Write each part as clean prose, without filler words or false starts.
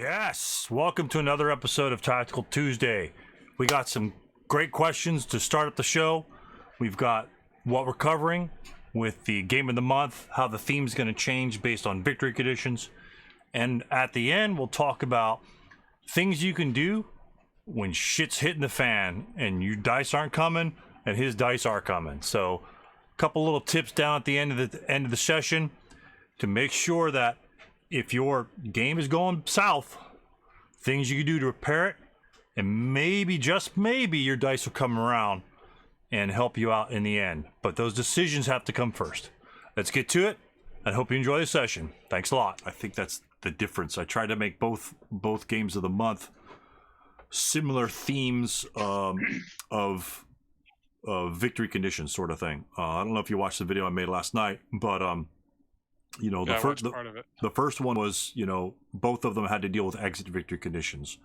Yes, welcome to another episode of Tactical Tuesday. We got some great questions to start up the show. We've got what we're covering with the game of the month, how the theme's going to change based on victory conditions. And at the end, we'll talk about things you can do when shit's hitting the fan and your dice aren't coming and his dice are coming. So a couple little tips down at the end of the session to make sure that if your game is going south, things you can do to repair it, and maybe, just maybe, your dice will come around and help you out in the end. But those decisions have to come first. Let's get to it. I hope you enjoy the session. Thanks a lot. I think that's the difference. I try to make both games of the month similar themes of victory conditions, sort of thing. I don't know if you watched the video I made last night, but you know, the first one was, you know, both of them had to deal with exit victory conditions.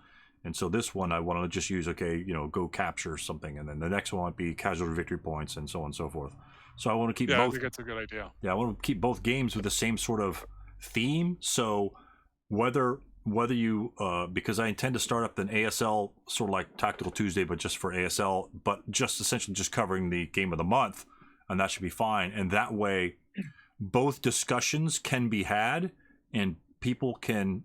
And so this one I want to just use, okay, you know, go capture something. And then the next one might be casualty victory points and so on and so forth. So I want to keep both. I think that's a good idea. Yeah, I want to keep both games with the same sort of theme. So whether you, because I intend to start up an ASL, sort of like Tactical Tuesday, but just for ASL, but just essentially just covering the game of the month, and that should be fine. And that way, both discussions can be had and people can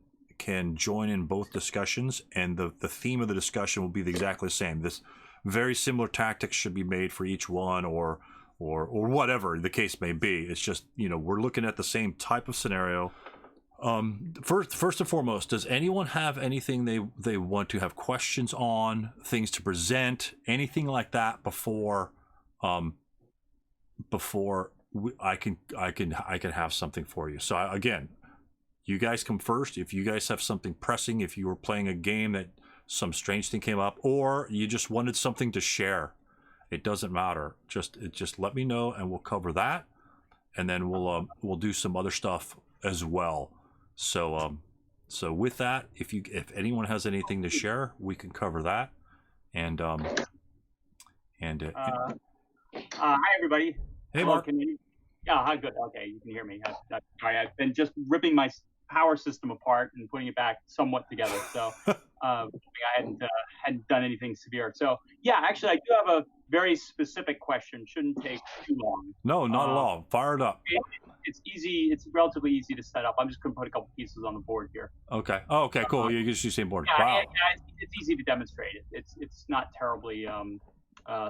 join in both discussions, and the theme of the discussion will be exactly the same. This very similar tactics should be made for each one, or whatever the case may be. It's just, you know, we're looking at the same type of scenario. First and foremost, does anyone have anything they want to have questions on, things to present, anything like that before I can have something for you? So again, you guys come first. If you guys have something pressing, if you were playing a game that some strange thing came up, or you just wanted something to share, it doesn't matter. Just let me know and we'll cover that, and then we'll do some other stuff as well. So with that, if anyone has anything to share, we can cover that. And hi everybody. Hey, Mark. Yeah, hi, good. Okay, you can hear me. Sorry, I've been just ripping my power system apart and putting it back somewhat together. So I hadn't done anything severe. So yeah, actually, I do have a very specific question. Shouldn't take too long. No, not at all. Fire it up. It's easy. It's relatively easy to set up. I'm just going to put a couple pieces on the board here. Okay. Oh, okay. Cool. You just use the same board. Yeah, wow. It's easy to demonstrate. It's not terribly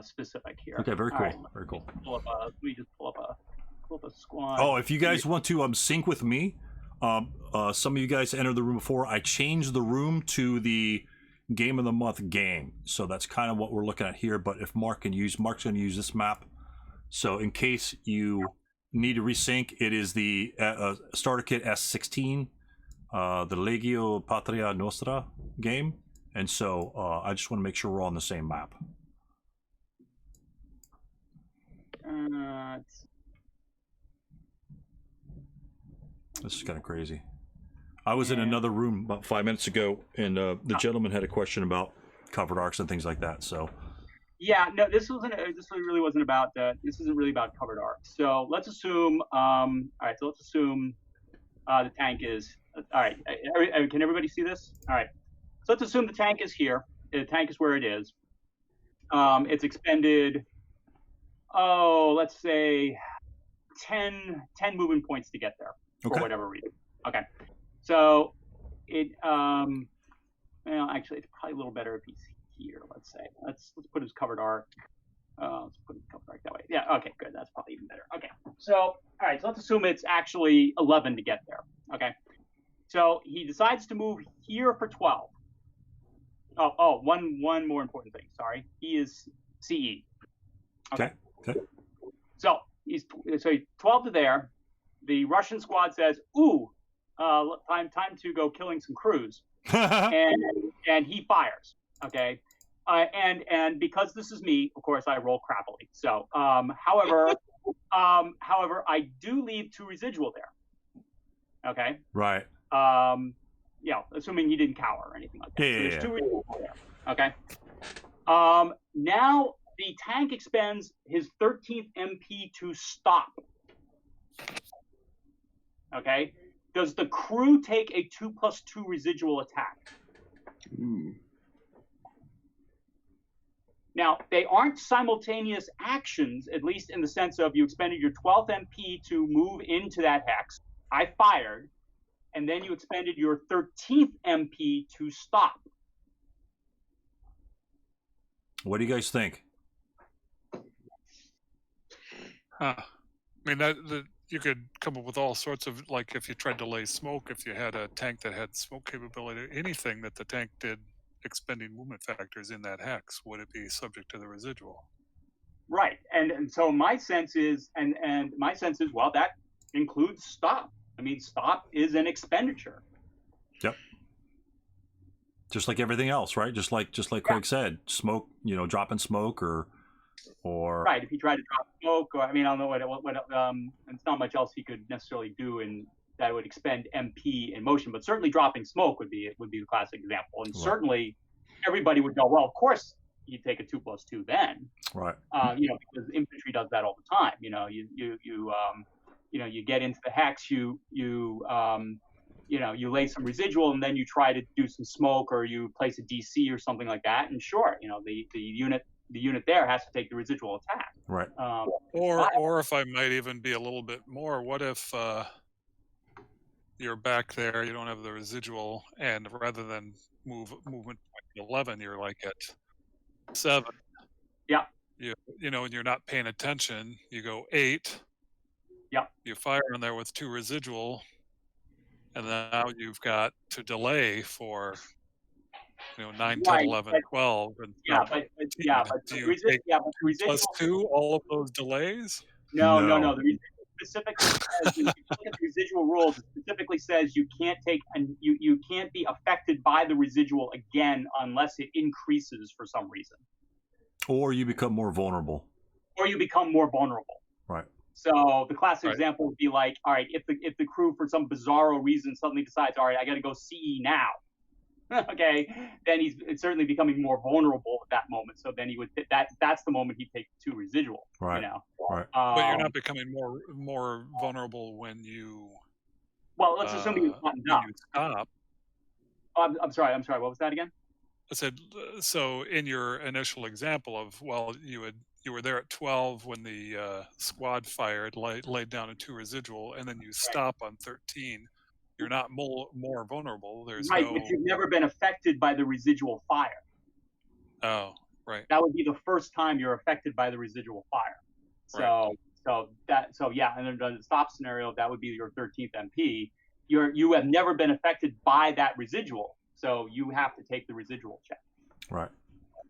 specific here. Okay. Very cool. Right. Very cool. Let me just pull up a squad. Oh, if you guys want to sync with me, some of you guys entered the room before. I changed the room to the game of the month game, so that's kind of what we're looking at here. But if Mark's going to use this map. So in case you need to resync, it is the starter kit S16, the Legio Patria Nostra game, and so I just want to make sure we're all on the same map. This is kind of crazy. I was in another room about 5 minutes ago, and the gentleman had a question about covered arcs and things like that. So, yeah, no, this really wasn't about this isn't really about covered arcs. So let's assume, all right. So let's assume the tank is all right. Can everybody see this? All right. So let's assume the tank is here. The tank is where it is. It's expended. Oh, let's say 10 movement points to get there. For whatever reason. Okay. So it well, actually it's probably a little better if he's here, let's say. Let's put his covered arc. Let's put his covered arc that way. Yeah, okay, good. That's probably even better. Okay. So all right, so let's assume it's actually 11 to get there. Okay. So he decides to move here for 12. One more important thing, sorry. He is CE. Okay. So he's 12 to there. The Russian squad says, "Ooh, time to go killing some crews," and he fires. Okay, and because this is me, of course, I roll crappily. So, however, I do leave 2 residual there. Okay. Right. Yeah, assuming he didn't cower or anything like that. Yeah. So there's 2 residual there. Okay. Now the tank expends his 13th MP to stop. Okay, Does the crew take a 2+2 residual attack? Now, they aren't simultaneous actions, at least in the sense of you expended your 12th MP to move into that hex. I fired, and then you expended your 13th MP to stop. What do you guys think? I mean, that you could come up with all sorts of, like, if you tried to lay smoke, if you had a tank that had smoke capability, anything that the tank did expending movement factors in that hex, would it be subject to the residual? Right, and so my sense is, well, that includes stop. I mean, stop is an expenditure. Yep. Just like everything else, right? Just like Craig said, smoke, dropping smoke or right. If he tried to drop smoke, or I mean, I don't know what it's not much else he could necessarily do, and that would expend MP in motion. But certainly dropping smoke would be the classic example, and certainly everybody would go, well, of course you take a 2+2 then, right? Because infantry does that all the time. You get into the hex, you lay some residual, and then you try to do some smoke, or you place a DC or something like that, and sure, the unit there has to take the residual attack. Right. Or if I might even be a little bit more, what if you're back there, you don't have the residual, and rather than movement 11, you're like at 7. Yeah. And you're not paying attention. You go 8. Yeah. You fire in there with 2 residual, and now you've got to delay for 9, 10, 11, 12. And but the residual +2 all of those delays? No. The residual specifically says, if you look at the residual rules, it specifically says you can't take and you can't be affected by the residual again unless it increases for some reason. Or you become more vulnerable. Right. So the classic example would be like, all right, if the crew for some bizarro reason suddenly decides, all right, I got to go CE now. Okay, then he's certainly becoming more vulnerable at that moment. So then he would that's the moment he'd take 2 residual. Right. Right. But you're not becoming more vulnerable when you. Well, let's assume you stop. I'm sorry. What was that again? I said, so in your initial example of, well, you were there at 12 when the squad fired, laid down a 2 residual, and then you stop on 13. You're not more vulnerable. There's but you've never been affected by the residual fire. Oh, right. That would be the first time you're affected by the residual fire. So and in the stop scenario, that would be your 13th MP. You have never been affected by that residual, so you have to take the residual check. Right.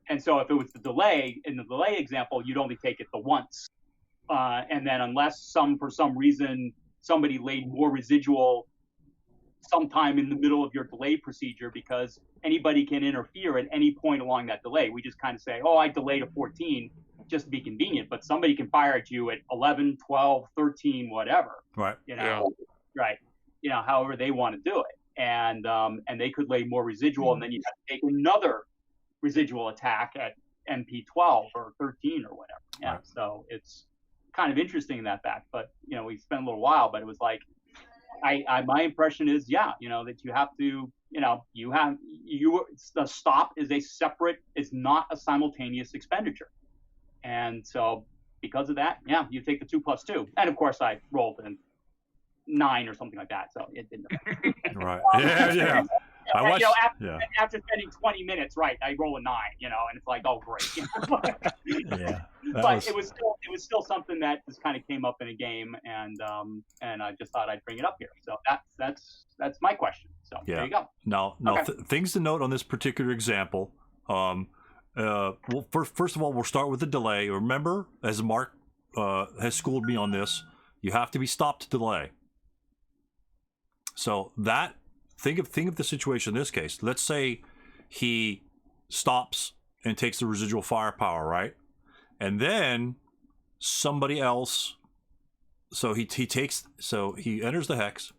And so if it was the delay, in the delay example, you'd only take it the once, and then unless for some reason somebody laid more residual sometime in the middle of your delay procedure, because anybody can interfere at any point along that delay. We just kind of say, I delayed to 14 just to be convenient, but somebody can fire at you at 11, 12, 13, whatever. Right. Right. However they want to do it. And they could lay more residual, and then you have to take another residual attack at MP 12 or 13 or whatever. Yeah. Right. So it's kind of interesting in that fact, but we spent a little while, but it was like, my impression is, that you have to, the stop is is not a simultaneous expenditure. And so because of that, you take the 2+2. And of course I rolled in 9 or something like that. So it didn't. Right. Yeah. I watched, after spending 20 minutes, right, I roll a 9, and it's like, oh, great. Yeah. But it was still something that just kind of came up in a game, and I just thought I'd bring it up here. So that's my question. So there you go. Now, okay. Things to note on this particular example. Well, first of all, we'll start with the delay. Remember, as Mark has schooled me on this, you have to be stopped to delay. So that. Think of the situation in this case. Let's say he stops and takes the residual firepower, right? And then somebody else, so he enters the hex,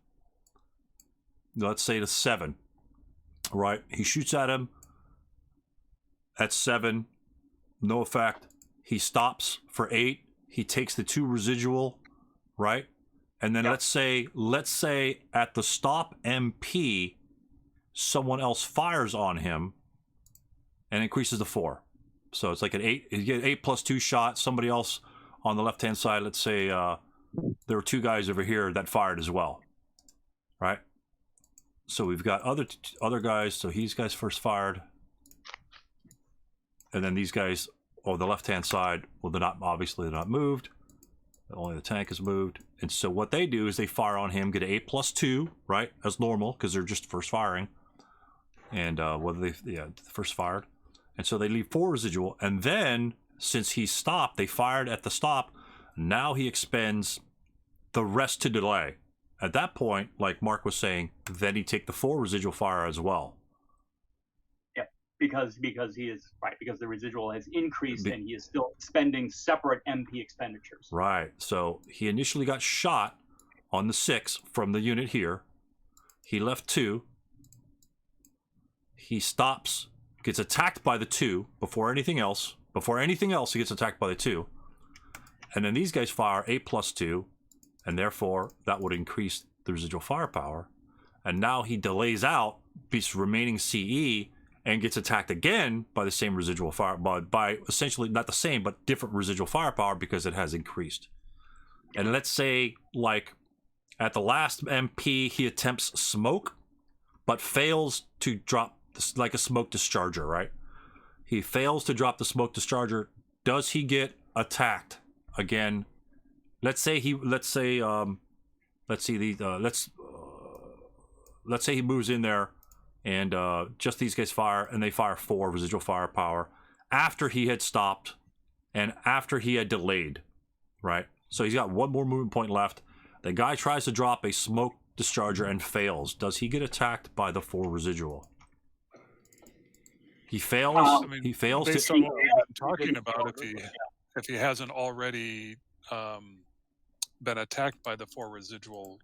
let's say to 7, right? He shoots at him at 7, no effect. He stops for 8. He takes the 2 residual, right? and then let's say at the stop MP, someone else fires on him and increases to 4. So it's like an 8. You get 8 plus 2 shot. Somebody else on the left hand side, let's say there were 2 guys over here that fired as well, right? So we've got other guys. So these guys first fired, and then these guys on the left hand side. Well, they're not moved. Only the tank is moved. And so what they do is they fire on him, get an 8 plus 2, right, as normal because they're just first firing, and whether they first fired, and so they leave 4 residual. And then since he stopped, they fired at the stop. Now he expends the rest to delay. At that point, like Mark was saying, then he take the 4 residual fire as well. Yep, because he is right, because the residual has increased and he is still spending separate MP expenditures. Right. So he initially got shot on the 6 from the unit here. He left 2. He stops, gets attacked by the 2 before anything else. Before anything else, he gets attacked by the 2. And then these guys fire 8 plus 2. And therefore, that would increase the residual firepower. And now he delays out, beats remaining CE, and gets attacked again by the same residual fire, by essentially not the same, but different residual firepower because it has increased. And let's say, like, at the last MP, he attempts smoke, but fails to drop, like a smoke discharger, right? He fails to drop the smoke discharger. Does he get attacked again? Let's say he moves in there, and just these guys fire, and they fire 4 residual firepower after he had stopped and after he had delayed, right? So he's got 1 more movement point left. The guy tries to drop a smoke discharger and fails. Does he get attacked by the 4 residual? He fails. He fails. Based on what we've been talking about, if he hasn't already been attacked by the 4 residual,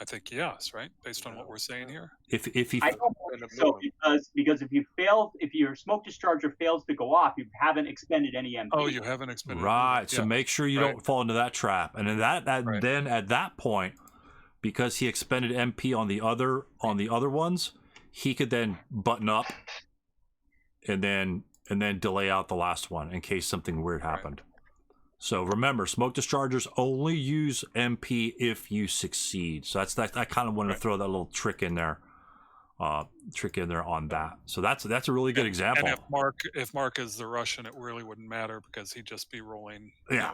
I think yes, right? Based on what we're saying here. If he, I don't think so, because if your smoke discharger fails to go off, you haven't expended any MP. Oh, you haven't expended. Right. So make sure you don't fall into that trap. And then at that point, because he expended MP on the other ones, he could then button up and then delay out the last one in case something weird happened. Right. So remember, smoke dischargers only use MP if you succeed. So that's that. I kind of wanted to throw that little trick in there on that. So that's a really good example. And if Mark is the Russian, it really wouldn't matter because he'd just be rolling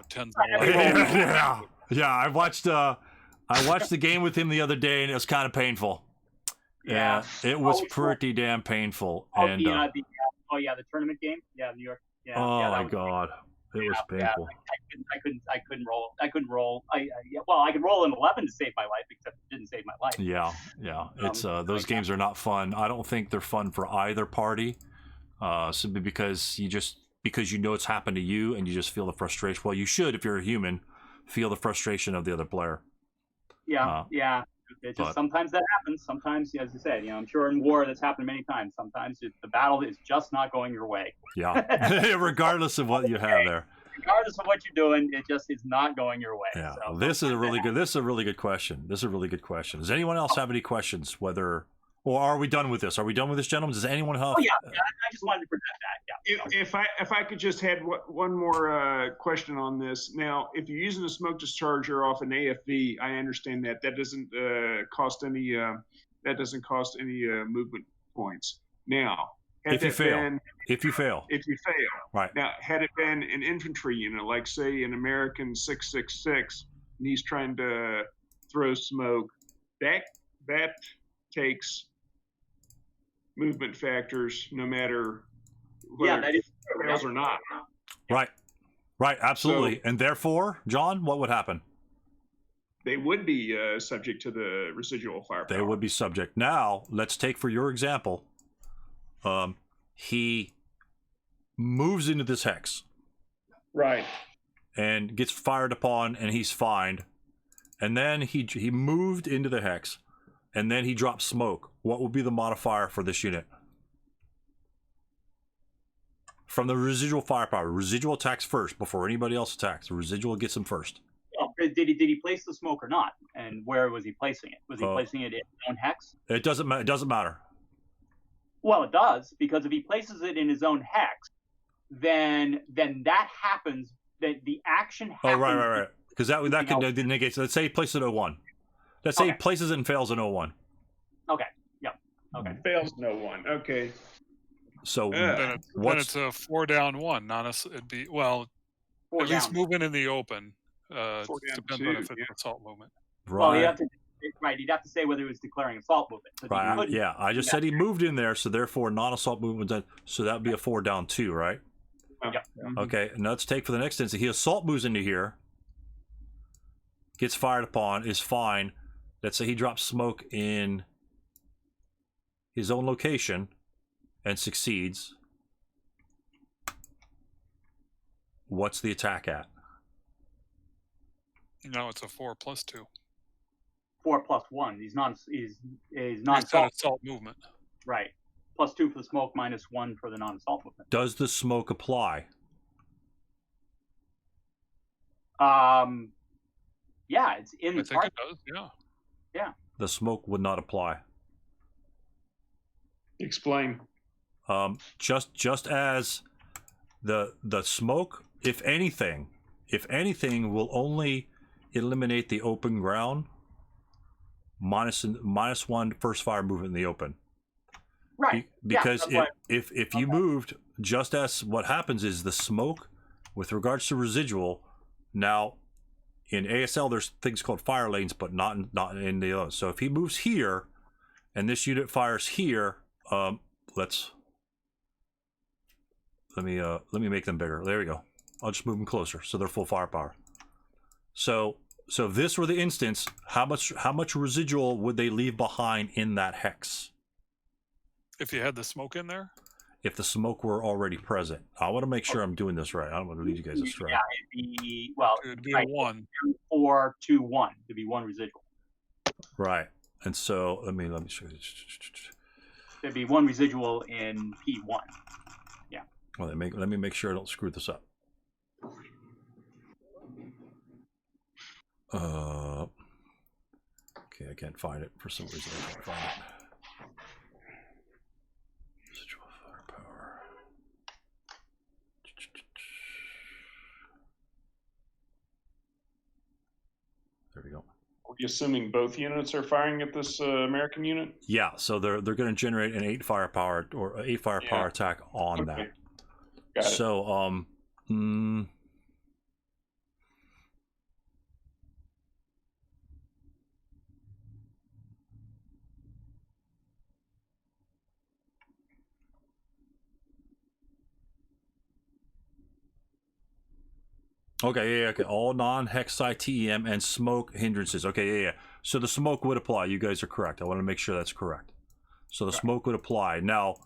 tens of yeah. I watched the game with him the other day, and it was kind of painful. Yeah, it was pretty damn painful. And the tournament game. Yeah, New York. Yeah. Oh my God. It was painful. I couldn't roll. I could roll an 11 to save my life, except it didn't save my life. Yeah. It's those games are not fun. I don't think they're fun for either party. Simply because you know it's happened to you and you just feel the frustration. Well, you should, if you're a human, feel the frustration of the other player. Yeah. It's just sometimes that happens. Sometimes, as you said, I'm sure in war that's happened many times. Sometimes the battle is just not going your way. Yeah, regardless of what you have there. Regardless of what you're doing, it just is not going your way. Yeah, so, this is a really good question. Does anyone else have any questions? Or are we done with this? Are we done with this, gentlemen? Does anyone have? Oh yeah, I just wanted to present that. Yeah. If I could just add one more question on this. Now, if you're using a smoke discharger off an AFV, I understand that doesn't cost any movement points. Now, if you fail, right? Now, had it been an infantry unit, like say an American 666, and he's trying to throw smoke, that takes movement factors, no matter whether that is fails or not. Right, absolutely. So, and therefore, John, what would happen? They would be subject to the residual firepower. They would be subject. Now, let's take for your example. He moves into this hex. Right. And gets fired upon, and he's fined. And then he moved into the hex. And then he drops smoke. What would be the modifier for this unit? From the residual firepower. Residual attacks first before anybody else attacks. The residual gets him first. Oh, did he place the smoke or not? And where was he placing it? Was he placing it in his own hex? It doesn't matter. Well, it does, because if he places it in his own hex, then that happens. That the action happens. Oh, right. Because that can negate. So let's say he places it at 01. Let's say he places it and fails in 01. Okay. Yeah. Okay. Fails no one. Okay. So then it's a 4 down 1. It'd be at least moving in the open. 4 down Depends 2, on if it's assault movement. Right. Well, you'd have to say whether he was declaring assault movement. Right. Yeah. I just said he moved in there, so therefore non-assault movement. So that would be a 4 down 2, right? Yeah. Okay. And let's take for the next instance. He assault moves into here, gets fired upon, is fine. Let's say he drops smoke in his own location and succeeds. What's the attack at? No, it's a 4 plus 2. 4 plus 1. He's not assault movement. Right. Plus 2 for the smoke, minus 1 for the non-assault movement. Does the smoke apply? Yeah, it's in the I think target. it does. Yeah. Yeah. The smoke would not apply. Explain. Just as the smoke, if anything, will only eliminate the open ground. Minus 1 first fire movement in the open. Right. Because if you moved, just as what happens is the smoke, with regards to residual, now in ASL there's things called fire lanes, but not in the other. So if he moves here, and this unit fires here, let me make them bigger. There we go. I'll just move them closer, so they're full firepower. So if this were the instance, how much residual would they leave behind in that hex? If you had the smoke in there? If the smoke were already present. I want to make sure I'm doing this right. I don't want to lead you guys astray. Yeah, it'd be a 1. 4, 2, 1. It'd be 1 residual. Right. And so let me show you. There'd be 1 residual in P1. Yeah. Well, let me make sure I don't screw this up. Okay, I can't find it for some reason. I can't find it. Residual firepower. There we go. Are you assuming both units are firing at this American unit? Yeah, so they're going to generate an 8 firepower or 8 firepower attack on that. Got it. So okay, okay. All non-hex side TEM and smoke hindrances. Okay, yeah. So the smoke would apply. You guys are correct. I want to make sure that's correct. So the smoke would apply. Now,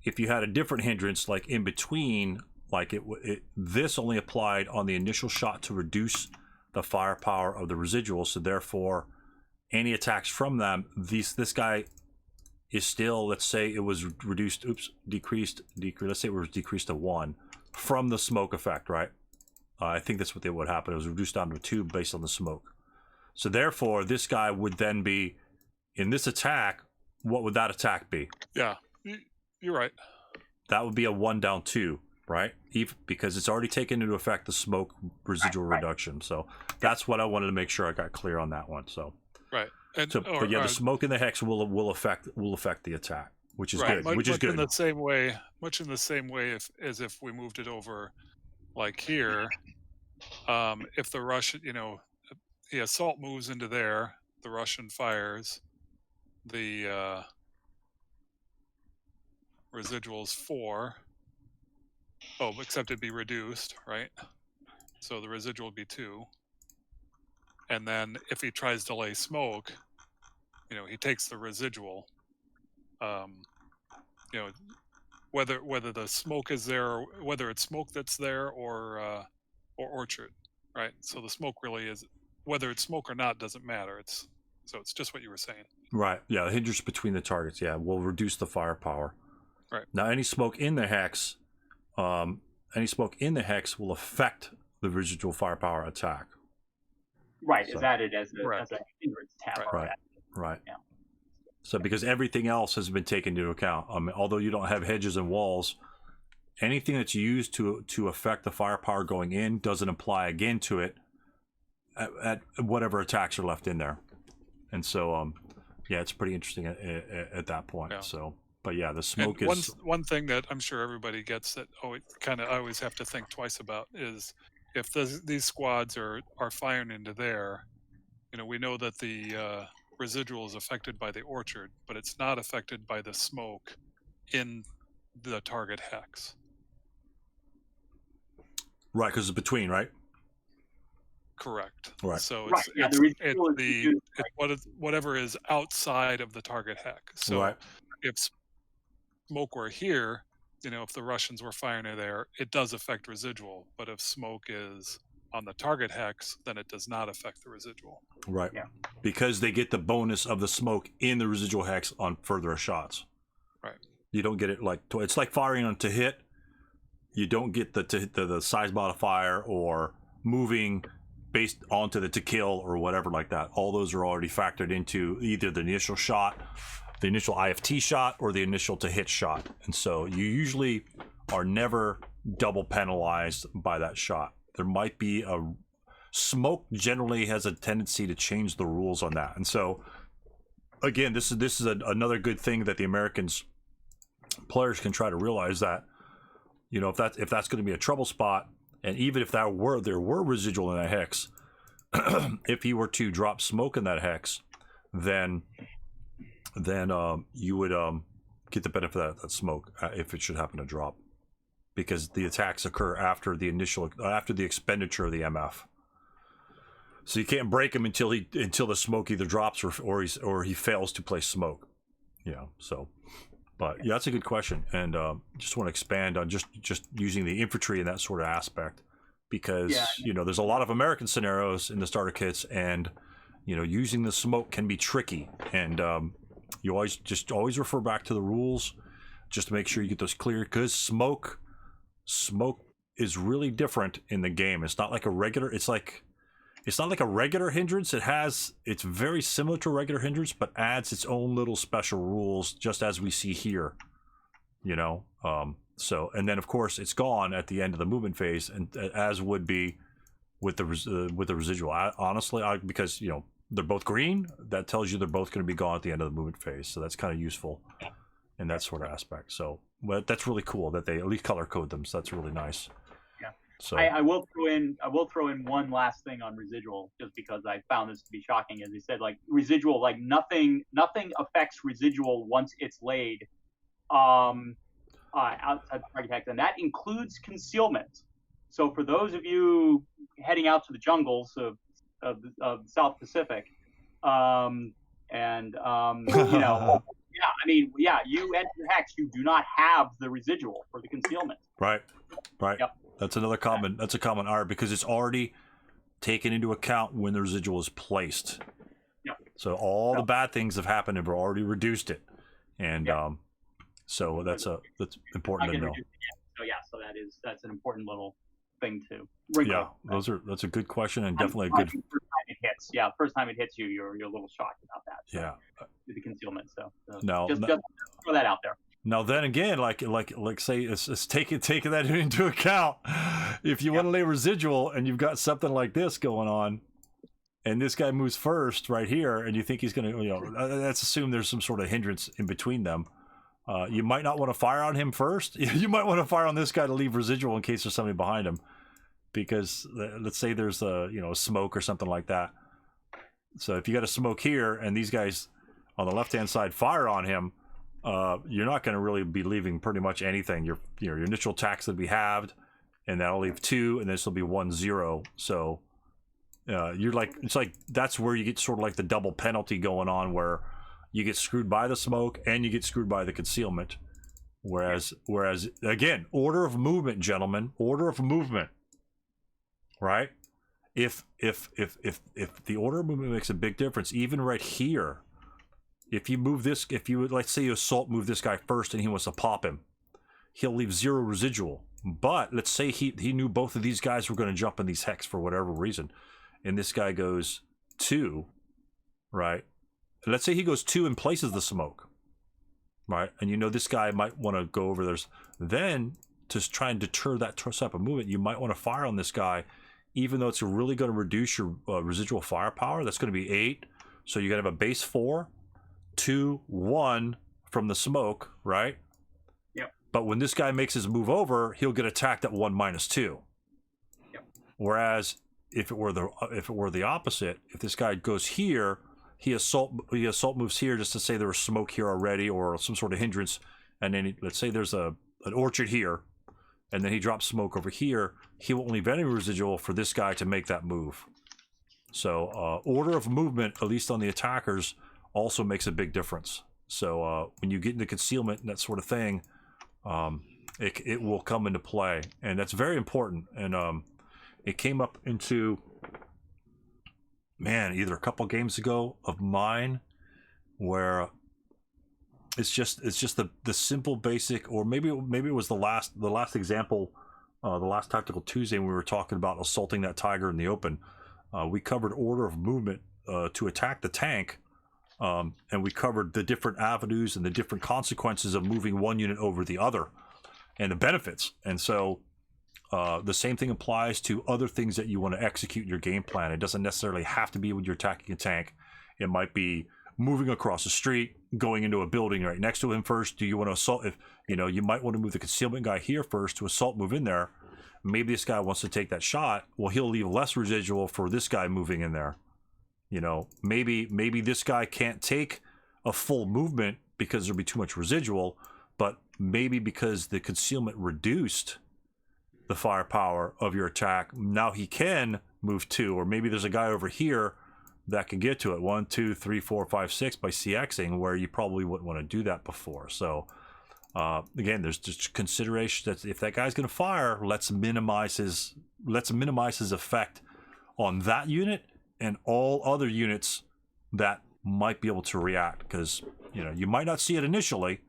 if you had a different hindrance, like in between, like this only applied on the initial shot to reduce the firepower of the residual. So therefore, any attacks from them, this guy is still. Let's say it was reduced. Decreased. Let's say it was decreased to 1 from the smoke effect, right? I think that's what happened. It was reduced down to a 2 based on the smoke. So therefore, this guy would then be, in this attack, what would that attack be? Yeah, you're right. That would be a 1 down 2, right? Because it's already taken into effect the smoke residual reduction. So that's what I wanted to make sure I got clear on that one. So right. And, but yeah, the smoke in the hex will affect the attack, which is good. Which is good. In the same way, much in the same way as if we moved it over. Like here, if the Russian, the assault moves into there, the Russian fires, the residuals 4. Oh, except it'd be reduced, right? So the residual would be 2. And then if he tries to lay smoke, he takes the residual. Whether the smoke is there, or whether it's smoke that's there, or orchard, right? So the smoke really is, whether it's smoke or not doesn't matter. It's just what you were saying. Right. Yeah, the hindrance between the targets. Yeah, will reduce the firepower. Right. Now, any smoke in the hex will affect the residual firepower attack. Right, So- is added as a Right. as a hindrance tab. Right. already. Right. Yeah. So because everything else has been taken into account. I mean, although you don't have hedges and walls, anything that's used to affect the firepower going in doesn't apply again to it at whatever attacks are left in there. And so, yeah, it's pretty interesting at that point. Yeah. So, but yeah, the smoke And is one thing that I'm sure everybody gets that I always have to think twice about is if these squads are firing into there, we know that the residual is affected by the orchard, but it's not affected by the smoke in the target hex. right because it's between, right? Correct. Right. So Right, it's yeah, the it's, residual it's is the used, it's whatever is outside of the target hex. So Right. if smoke were here, if the Russians were firing it there, it does affect residual. But if smoke is on the target hex, then it does not affect the residual. Right. Yeah. Because they get the bonus of the smoke in the residual hex on further shots. Right. You don't get it it's like firing on to hit. You don't get the size modifier or moving based onto the to kill or whatever like that. All those are already factored into either the initial shot, the initial IFT shot, or the initial to hit shot. And so you usually are never double penalized by that shot. There might be smoke generally has a tendency to change the rules on that. And so again, this is another good thing that the Americans players can try to realize that, if that's going to be a trouble spot, and even if there were residual in that hex, if he were to drop smoke in that hex, then you would get the benefit of that smoke if it should happen to drop, because the attacks occur after the expenditure of the MF. So you can't break him until the smoke either drops or he fails to place smoke. So. But yeah, that's a good question, and just want to expand on just using the infantry in that sort of aspect, because there's a lot of American scenarios in the starter kits, and using the smoke can be tricky, and you always refer back to the rules just to make sure you get those clear, because smoke is really different in the game. It's not like a regular. It's not like a regular hindrance. It's very similar to a regular hindrance, but adds its own little special rules, just as we see here. So, and then of course it's gone at the end of the movement phase, and as would be with the residual. Honestly, because they're both green, that tells you they're both going to be gone at the end of the movement phase. So that's kind of useful in that sort of aspect. So, well, that's really cool that they at least color code them. So that's really nice. So I will throw in one last thing on residual, just because I found this to be shocking. As he said, like residual, like nothing affects residual once it's laid outside the target hex, and that includes concealment. So for those of you heading out to the jungles of the South Pacific, you enter the hex, you do not have the residual for the concealment. Right. Yep. That's another common. That's a common error, because it's already taken into account when the residual is placed. Yep. So all the bad things have happened and we've already reduced it, and so that's important to know. So that's an important little thing to wrinkle. Yeah, that's a good question, and definitely a good. First time it hits, first time it hits you, you're a little shocked about that. So, Yeah. with the concealment. So No, just throw that out there. Now then again, like say it's taking that into account. If you want to lay residual and you've got something like this going on, and this guy moves first right here, and you think he's going to, let's assume there's some sort of hindrance in between them. You might not want to fire on him first. You might want to fire on this guy to leave residual in case there's somebody behind him, because let's say there's a smoke or something like that. So if you got a smoke here and these guys on the left hand side fire on him, you're not going to really be leaving pretty much anything. Your initial attacks will be halved, and that'll leave 2, and this will be 1-0. So it's like that's where you get sort of like the double penalty going on, where you get screwed by the smoke and you get screwed by the concealment. Whereas again, order of movement, gentlemen, order of movement. Right? If the order of movement makes a big difference, even right here. If you move this, let's say you assault move this guy first and he wants to pop him, he'll leave 0 residual. But let's say he knew both of these guys were going to jump in these hex for whatever reason, and this guy goes 2, right? Let's say he goes 2 and places the smoke, right? And you know this guy might want to go over there. Then to try and deter that type of movement, you might want to fire on this guy, even though it's really going to reduce your residual firepower. That's going to be 8. So you got to have a base 4, 2, 1 from the smoke, right? Yep. But when this guy makes his move over, he'll get attacked at 1 - 2. Yep. Whereas if it were the opposite, if this guy goes here, he assault moves here just to say there was smoke here already or some sort of hindrance, and then let's say there's an orchard here, and then he drops smoke over here, he won't leave any residual for this guy to make that move. So order of movement, at least on the attackers, also makes a big difference. So when you get into concealment and that sort of thing, it will come into play, and that's very important. And it came up into, man, either a couple games ago of mine, where it's just the simple basic, or maybe it was the last example, the last Tactical Tuesday when we were talking about assaulting that tiger in the open. We covered order of movement to attack the tank, and we covered the different avenues and the different consequences of moving one unit over the other and the benefits. And so the same thing applies to other things that you want to execute in your game plan. It doesn't necessarily have to be when you're attacking a tank. It might be moving across the street, going into a building right next to him first. Do you want to assault? If you might want to move the concealment guy here first to assault, move in there. Maybe this guy wants to take that shot. Well, he'll leave less residual for this guy moving in there. Maybe this guy can't take a full movement because there'll be too much residual, but maybe because the concealment reduced the firepower of your attack, now he can move 2, or maybe there's a guy over here that can get to it 1, 2, 3, 4, 5, 6 by CXing, where you probably wouldn't want to do that before. So again, there's just consideration that if that guy's going to fire, let's minimize his effect on that unit and all other units that might be able to react, because you might not see it initially.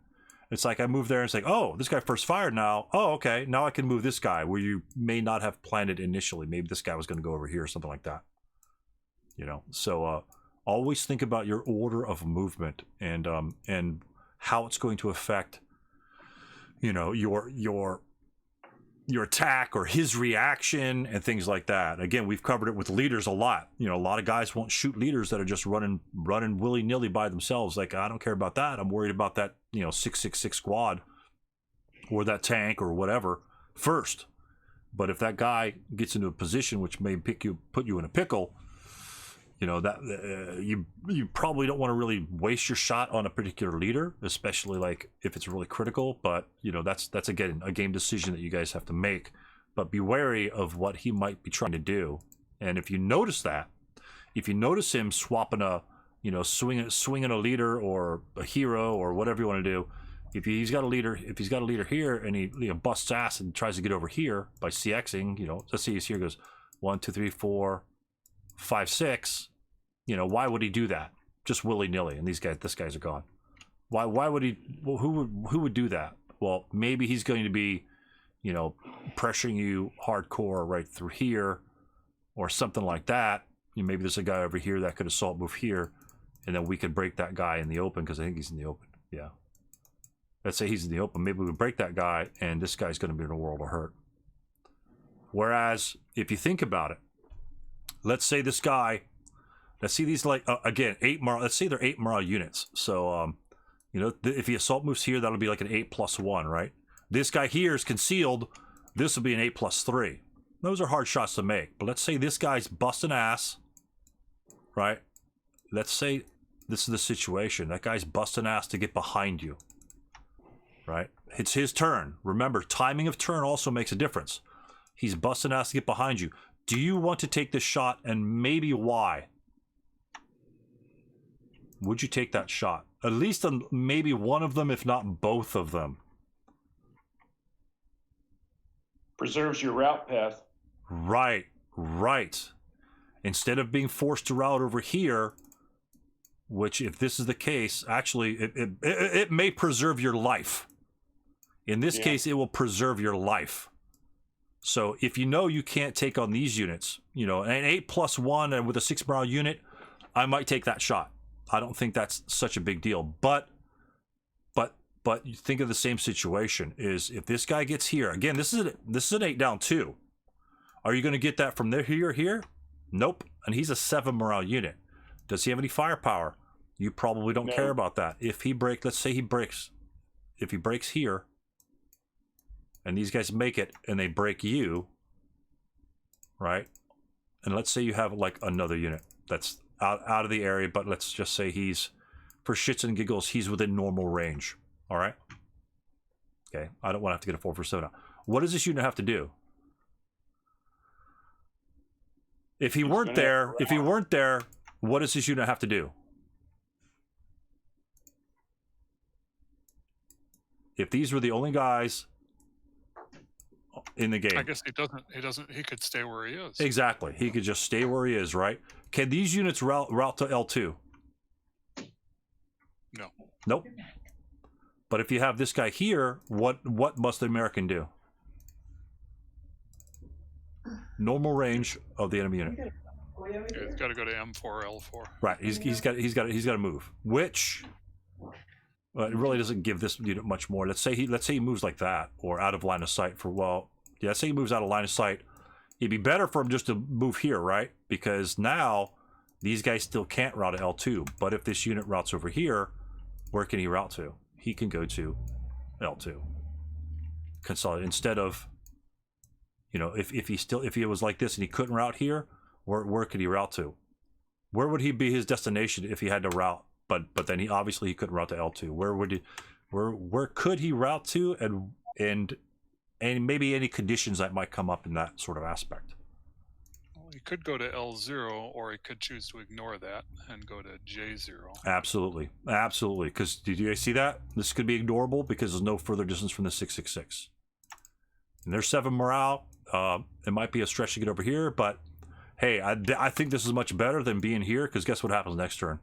It's like I move there and it's like, oh, this guy first fired now. Oh, okay, now I can move this guy, where you may not have planned it initially. Maybe this guy was going to go over here or something like that. So always think about your order of movement and how it's going to affect your attack or his reaction and things like that. Again, we've covered it with leaders a lot. A lot of guys won't shoot leaders that are just running willy-nilly by themselves. Like, I don't care about that. I'm worried about that 666 squad or that tank or whatever first. But if that guy gets into a position which may put you in a pickle, that you probably don't want to really waste your shot on a particular leader, especially like if it's really critical. But that's again a game decision that you guys have to make. But be wary of what he might be trying to do. And if you notice him swapping swinging a leader or a hero or whatever you want to do, if he's got a leader here and he busts ass and tries to get over here by CXing, let's see, he's here, goes 1, 2, 3, 4, 5, 6. Why would he do that just willy-nilly? And this guys are gone. Why would he? Well, who would do that? Well, maybe he's going to be pressuring you hardcore right through here or something like that. Maybe there's a guy over here that could assault move here, and then we could break that guy in the open, because I think he's in the open. Yeah, let's say he's in the open. Maybe we would break that guy, and this guy's going to be in a world of hurt. Whereas if you think about it, let's say these again 8 morale. Let's say they're 8 morale units. So if the assault moves here, that'll be like an 8+1, right? This guy here is concealed. This will be an 8+3. Those are hard shots to make. But let's say this guy's busting ass, right? Let's say this is the situation. That guy's busting ass to get behind you, right? It's his turn. Remember, timing of turn also makes a difference. He's busting ass to get behind you. Do you want to take this shot, and maybe why? Would you take that shot? At least on maybe one of them, if not both of them. Preserves your route path. Right. Instead of being forced to route over here, which if this is the case, actually it may preserve your life. In this case, it will preserve your life. So if you know you can't take on these units, you know, an 8+1 and with a 6 morale unit, I might take that shot. I don't think that's such a big deal. But you think of the same situation is if this guy gets here again. This is an 8 down 2. Are you going to get that from there here? Nope. And he's a 7 morale unit. Does he have any firepower? You probably don't care about that. If he breaks, let's say he breaks. If he breaks here, and these guys make it, and they break you, right? And let's say you have like another unit that's out of the area, but let's just say he's, for shits and giggles, he's within normal range. All right. Okay. I don't want to have to get a 4 for 7 now. What does this unit have to do? If he weren't there, what does this unit have to do? If these were the only guys in the game, I guess he doesn't. He could stay where he is. Exactly. He could just stay where he is, right? Can these units route to L2? No. Nope. But if you have this guy here, what must the American do? Normal range of the enemy unit. Yeah, he's got to go to M4, L4. Right. He's got to move, which it really doesn't give this unit much more. Let's say he moves like that or out of line of sight for let's say he moves out of line of sight. It'd be better for him just to move here, right? Because now these guys still can't route to L2. But if this unit routes over here, where can he route to? He can go to L2. Consolidate instead of, you know, if he was like this and he couldn't route here, where could he route to? Where would he be his destination if he had to route? But then he couldn't route to L2. Where could he route to, and maybe any conditions that might come up in that sort of aspect? Well, he could go to L0, or he could choose to ignore that and go to J0. Absolutely. Because did you guys see that? This could be ignorable because there's no further distance from the 666. And there's 7 morale. It might be a stretch to get over here, but hey, I think this is much better than being here, because guess what happens next turn?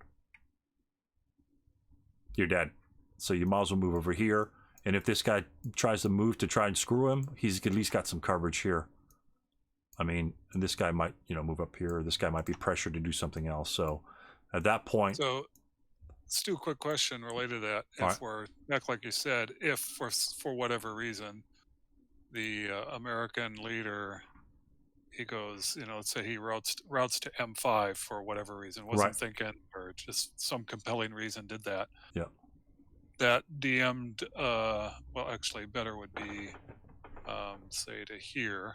You're dead. So you might as well move over here. And if this guy tries to move to try and screw him, he's at least got some coverage here. I mean, and this guy might, you know, move up here. Or this guy might be pressured to do something else. So at that point... So let's do a quick question related to that. If we're, like you said, if for whatever reason, the American leader, he goes, you know, let's say he routes to M5 for whatever reason, wasn't thinking, or just some compelling reason did that. Yeah. That DM'd, well, actually better would be, say, to here.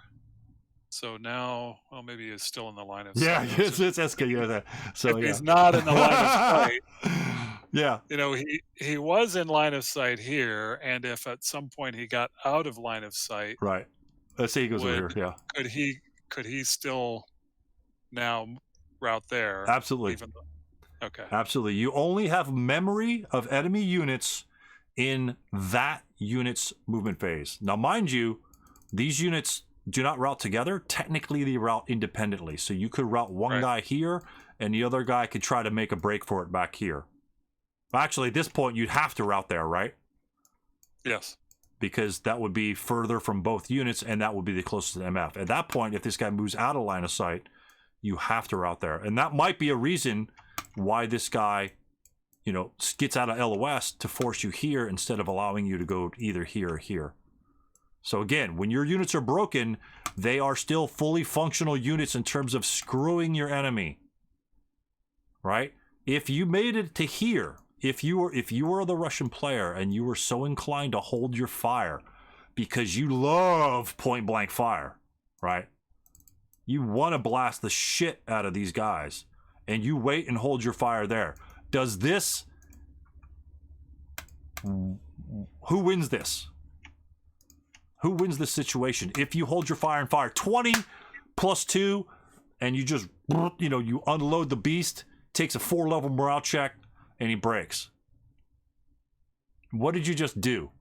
So now, well, maybe he's still in the line of sight. Yeah, it's SK. Yeah, so if he's not in the line of sight, yeah, you know, he was in line of sight here, and if at some point he got out of line of sight, right. Let's say he goes over here. Yeah. Could he still now route there? Absolutely. Okay. Absolutely. You only have memory of enemy units in that unit's movement phase. Now, mind you, these units do not route together. Technically, they route independently. So you could route one guy here, and the other guy could try to make a break for it back here. Actually, at this point, you'd have to route there, right? Yes. Because that would be further from both units, and that would be the closest to MF. At that point, if this guy moves out of line of sight, you have to route there. And that might be a reason why this guy, you know, gets out of LOS to force you here instead of allowing you to go either here or here. So again, when your units are broken, they are still fully functional units in terms of screwing your enemy. Right? If you made it to here, if you were the Russian player and you were so inclined to hold your fire because you love point blank fire, right? You want to blast the shit out of these guys, and you wait and hold your fire there. Does this... Who wins this? Who wins this situation? If you hold your fire and fire 20 plus 2, and you just, you know, you unload the beast, takes a 4-level morale check, and he breaks. What did you just do?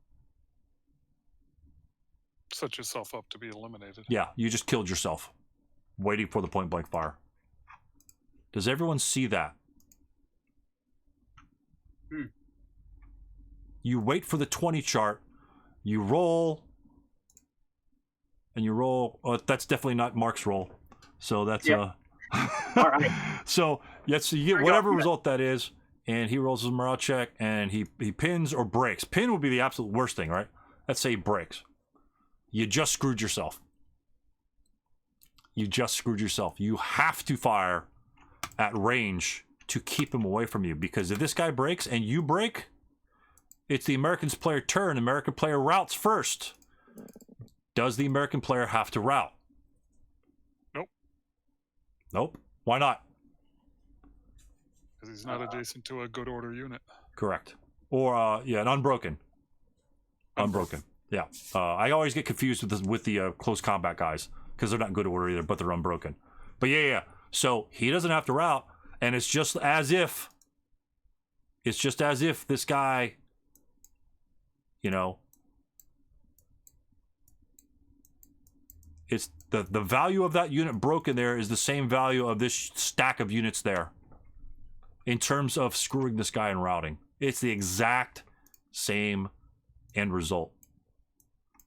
Set yourself up to be eliminated. Yeah, you just killed yourself, waiting for the point blank fire. Does everyone see that? You wait for the 20 chart, you roll, and you roll. That's definitely not Mark's roll. So that's Yep. All right. So yes, so you get There we whatever go. result that is, and he rolls his morale check, and he pins or breaks. Pin would be the absolute worst thing, right? Let's say he breaks. You just screwed yourself. You just screwed yourself. You have to fire at range to keep him away from you, because if this guy breaks and you break, it's the American's player turn. American player routes first. Does the American player have to route? Nope. Nope. Why not? Because he's not adjacent to a good order unit. Correct. Or an unbroken. Unbroken. Yeah. I always get confused with the close combat guys because they're not in good order either, but they're unbroken. But yeah. So he doesn't have to route, and it's just as if this guy, you know, it's the value of that unit broken there is the same value of this stack of units there in terms of screwing this guy and routing. It's the exact same end result.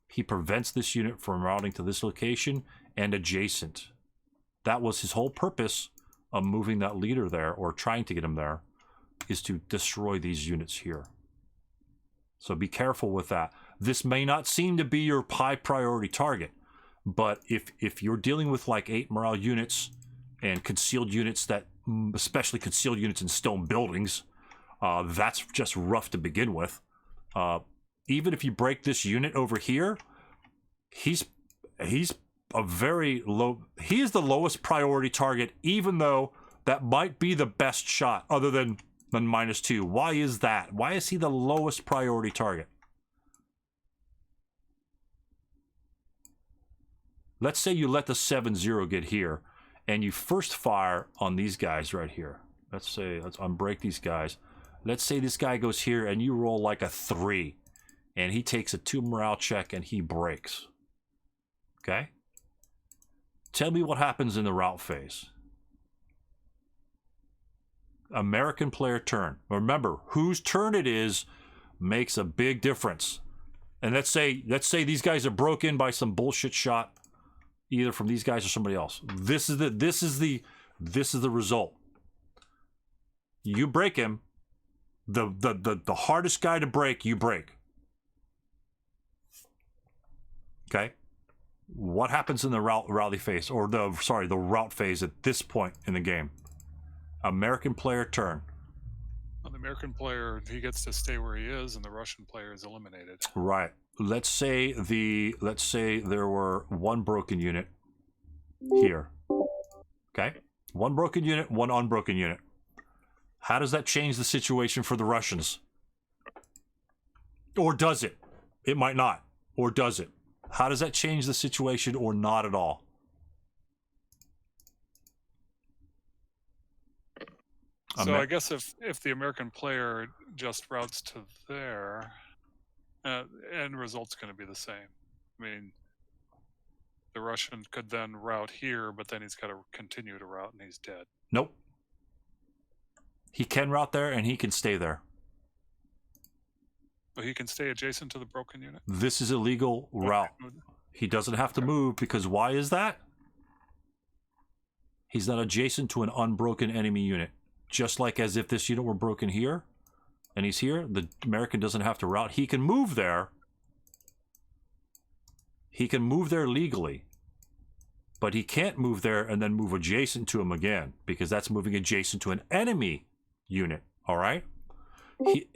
He prevents this unit from routing to this location and adjacent. That was his whole purpose of moving that leader there, or trying to get him there, is to destroy these units here. So be careful with that. This may not seem to be your high priority target, but if you're dealing with like 8 morale units and concealed units, that especially concealed units in stone buildings, that's just rough to begin with. Even if you break this unit over here, he's a very low. He is the lowest priority target, even though that might be the best shot, other than -2. Why is that? Why is he the lowest priority target? Let's say you let the 7-0 get here, and you first fire on these guys right here. Let's unbreak these guys. Let's say this guy goes here, and you roll like a 3, and he takes a 2 morale check, and he breaks. Okay? Tell me what happens in the route phase. American player turn. Remember, whose turn it is makes a big difference. And let's say these guys are broke in by some bullshit shot, either from these guys or somebody else. This is the result. You break him. The hardest guy to break, you break. Okay? What happens in the route phase, or the route phase at this point in the game? American player turn. Well, the American player, he gets to stay where he is, and the Russian player is eliminated. Right. Let's say there were 1 broken unit here. Okay? 1 broken unit, 1 unbroken unit. How does that change the situation for the Russians? Or does it? It might not. Or does it? How does that change the situation, or not at all? So I guess if the American player just routes to there, end result's going to be the same. I mean, the Russian could then route here, but then he's got to continue to route, and he's dead. Nope. He can route there, and he can stay there. But he can stay adjacent to the broken unit? This is a legal route. He doesn't have to move, because why is that? He's not adjacent to an unbroken enemy unit. Just like as if this unit were broken here, and he's here, the American doesn't have to route. He can move there. He can move there legally. But he can't move there and then move adjacent to him again, because that's moving adjacent to an enemy unit, all right?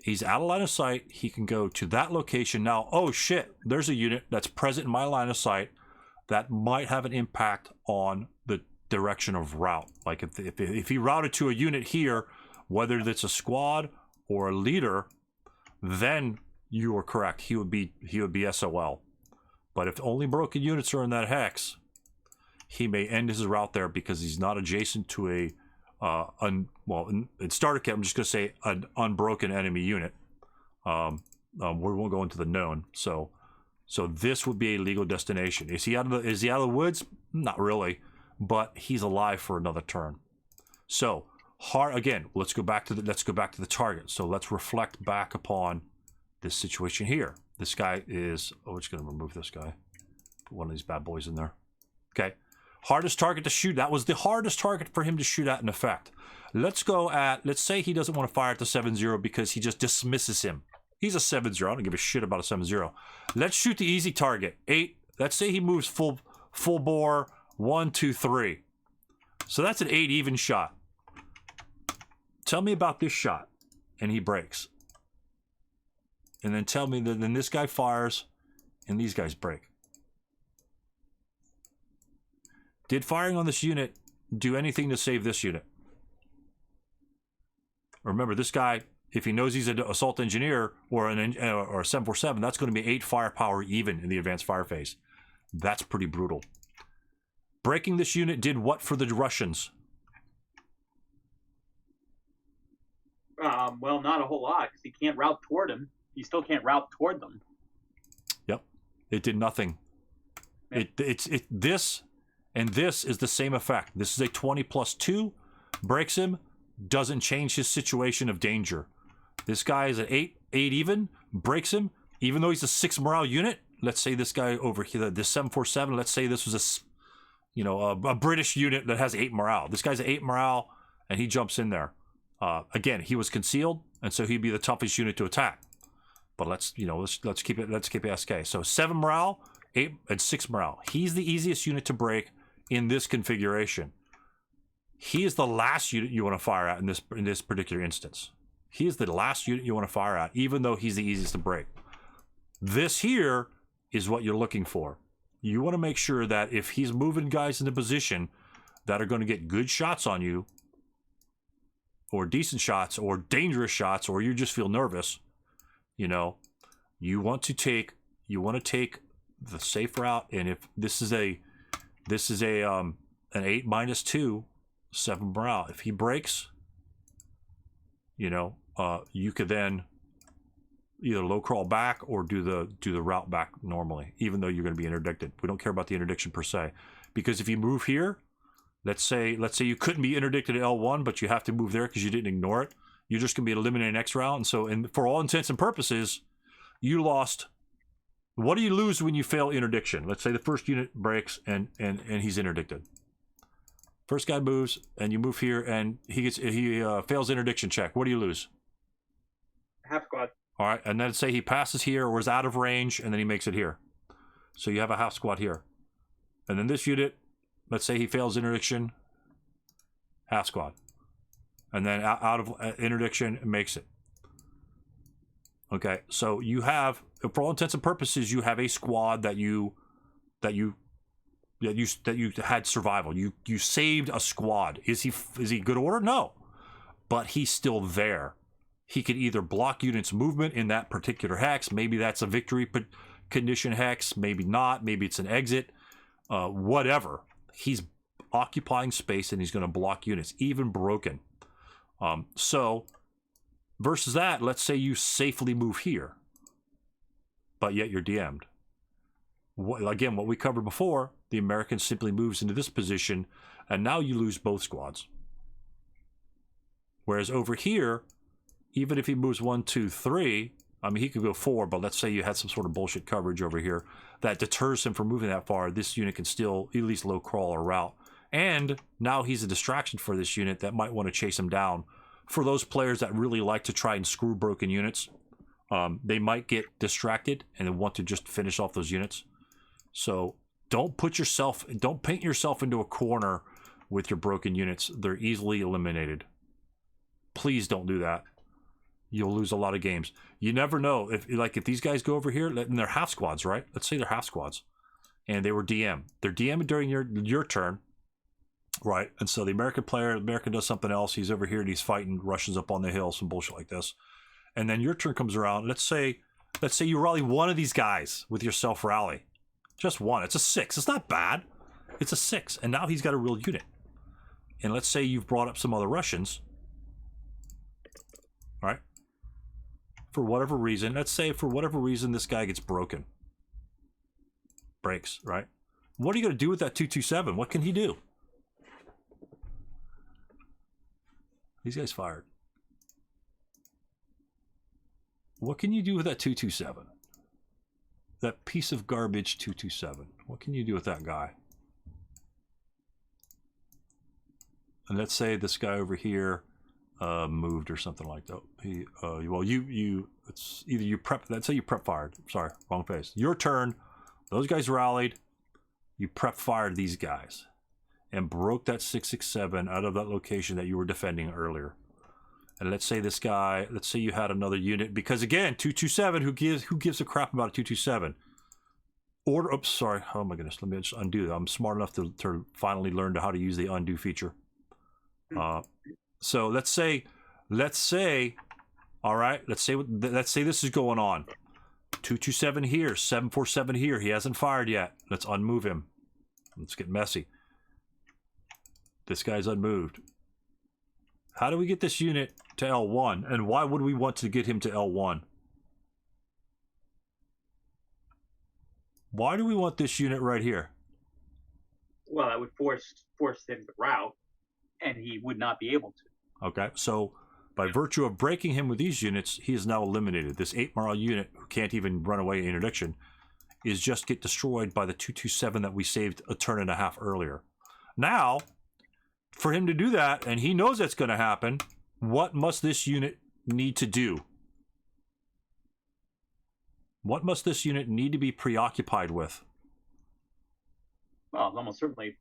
He's out of line of sight. He can go to that location now. Oh, shit, there's a unit that's present in my line of sight that might have an impact on the direction of route. Like if he routed to a unit here, whether it's a squad or a leader, then you are correct. He would be SOL. But if only broken units are in that hex, he may end his route there because he's not adjacent to a in starter kit, I'm just going to say an unbroken enemy unit. We won't go into the known. So this would be a legal destination. Is he out of the woods? Not really, but he's alive for another turn. So again, let's go back to the target. So let's reflect back upon this situation here. This guy is. Oh, we're just going to remove this guy. Put one of these bad boys in there. Okay. Hardest target to shoot. That was the hardest target for him to shoot at in effect. Let's go at, let's say he doesn't want to fire at the 7-0 because he just dismisses him. He's a 7-0. I don't give a shit about a 7-0. Let's shoot the easy target. 8. Let's say he moves full bore. 1, 2, 3. So that's an 8 even shot. Tell me about this shot. And he breaks. And then tell me that then this guy fires and these guys break. Did firing on this unit do anything to save this unit? Remember, this guy, if he knows he's an assault engineer or a 747, that's going to be 8 firepower even in the advanced fire phase. That's pretty brutal. Breaking this unit did what for the Russians? Well, not a whole lot, because he can't route toward him. He still can't route toward them. Yep. It did nothing. Yeah. This and this is the same effect. This is a 20 plus 2. Breaks him. Doesn't change his situation of danger. This guy is an 8 even. Breaks him. Even though he's a 6 morale unit. Let's say this guy over here, this 747, let's say this was a British unit that has 8 morale. This guy's an 8 morale, and he jumps in there. Again, he was concealed, and so he'd be the toughest unit to attack. But let's keep it SK. So 7 morale, 8 and 6 morale. He's the easiest unit to break in this configuration. He is the last unit you want to fire at in this particular instance. He is the last unit you want to fire at, even though he's the easiest to break. This here is what you're looking for. You want to make sure that if he's moving guys into position that are going to get good shots on you, or decent shots, or dangerous shots, or you just feel nervous, you want to take the safe route. And if this is an 8 minus 2, 7 morale. If he breaks, you could then either low crawl back or do the route back normally, even though you're going to be interdicted. We don't care about the interdiction per se, because if you move here, let's say you couldn't be interdicted at L1, but you have to move there because you didn't ignore it. You're just going to be eliminating X route, and so for all intents and purposes, you lost. What do you lose when you fail interdiction? Let's say the first unit breaks and he's interdicted. First guy moves, and you move here, and he fails interdiction check. What do you lose? Half squad. All right, and then say he passes here or is out of range, and then he makes it here. So you have a half squad here. And then this unit, let's say he fails interdiction, half squad. And then out of interdiction, makes it. Okay, so you have, for all intents and purposes, you have a squad that you had survival. You saved a squad. Is he good order? No, but he's still there. He could either block units' movement in that particular hex. Maybe that's a victory condition hex. Maybe not. Maybe it's an exit. Whatever. He's occupying space and he's going to block units, even broken. So versus that, let's say you safely move here, but yet you're DM'd. Again, what we covered before, the American simply moves into this position, and now you lose both squads. Whereas over here, even if he moves 1, 2, 3, I mean, he could go 4, but let's say you had some sort of bullshit coverage over here that deters him from moving that far. This unit can still at least low crawl or route. And now he's a distraction for this unit that might want to chase him down. For those players that really like to try and screw broken units, they might get distracted and want to just finish off those units. So don't paint yourself into a corner with your broken units. They're easily eliminated. Please don't do that. You'll lose a lot of games. You never know if these guys go over here and they're half squads, right? Let's say they're half squads, and they were DM. They're DM during your turn, right? And so the American does something else. He's over here and he's fighting Russians up on the hill, some bullshit like this. And then your turn comes around. Let's say you rally one of these guys with your self rally, just one. It's a 6. It's not bad. It's a 6, and now he's got a real unit. And let's say you've brought up some other Russians, right? For whatever reason, let's say for whatever reason this guy gets broken. Breaks, right? What are you going to do with that 227? What can he do? These guys fired. What can you do with that 227? that piece of garbage 227. What can you do with that guy? And let's say this guy over here moved or something like that. It's either you prep. Let's say you prep fired. Sorry, wrong phase. Your turn. Those guys rallied. You prep fired these guys, and broke that 667 out of that location that you were defending earlier. And let's say this guy. Let's say you had another unit, because again, 227. Who gives a crap about a 227? Order. Oops, sorry. Oh my goodness. Let me just undo that. I'm smart enough to finally learn how to use the undo feature. So let's say, all right, let's say this is going on. 227 here, 747 here. He hasn't fired yet. Let's unmove him. Let's get messy. This guy's unmoved. How do we get this unit to L1? And why would we want to get him to L1? Why do we want this unit right here? Well, that would force him to route, and he would not be able to. Okay, so by virtue of breaking him with these units, he is now eliminated. This 8 morale unit, who can't even run away in interdiction, is just get destroyed by the 227 that we saved a turn and a half earlier. Now, for him to do that, and he knows that's going to happen, what must this unit need to do? What must this unit need to be preoccupied with? Well, almost certainly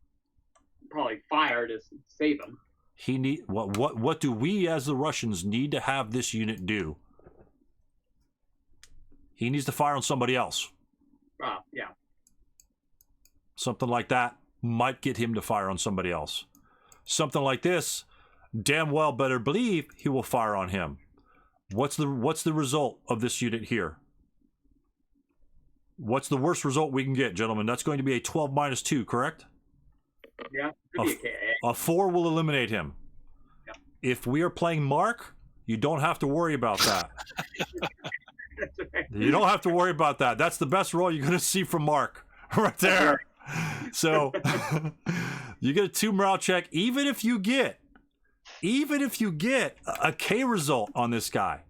probably fire to save him. What do we as the Russians need to have this unit do? He needs to fire on somebody else. Yeah. Something like that might get him to fire on somebody else. Something like this, damn well better believe he will fire on him. What's the result of this unit here? What's the worst result we can get, gentlemen? That's going to be a 12 minus 2, correct? Yeah. Could be a 4 will eliminate him. Yeah. If we are playing Mark, you don't have to worry about that. That's right. You don't have to worry about that. That's the best roll you're going to see from Mark right there. So you get a 2 morale check, even if you get a K result on this guy.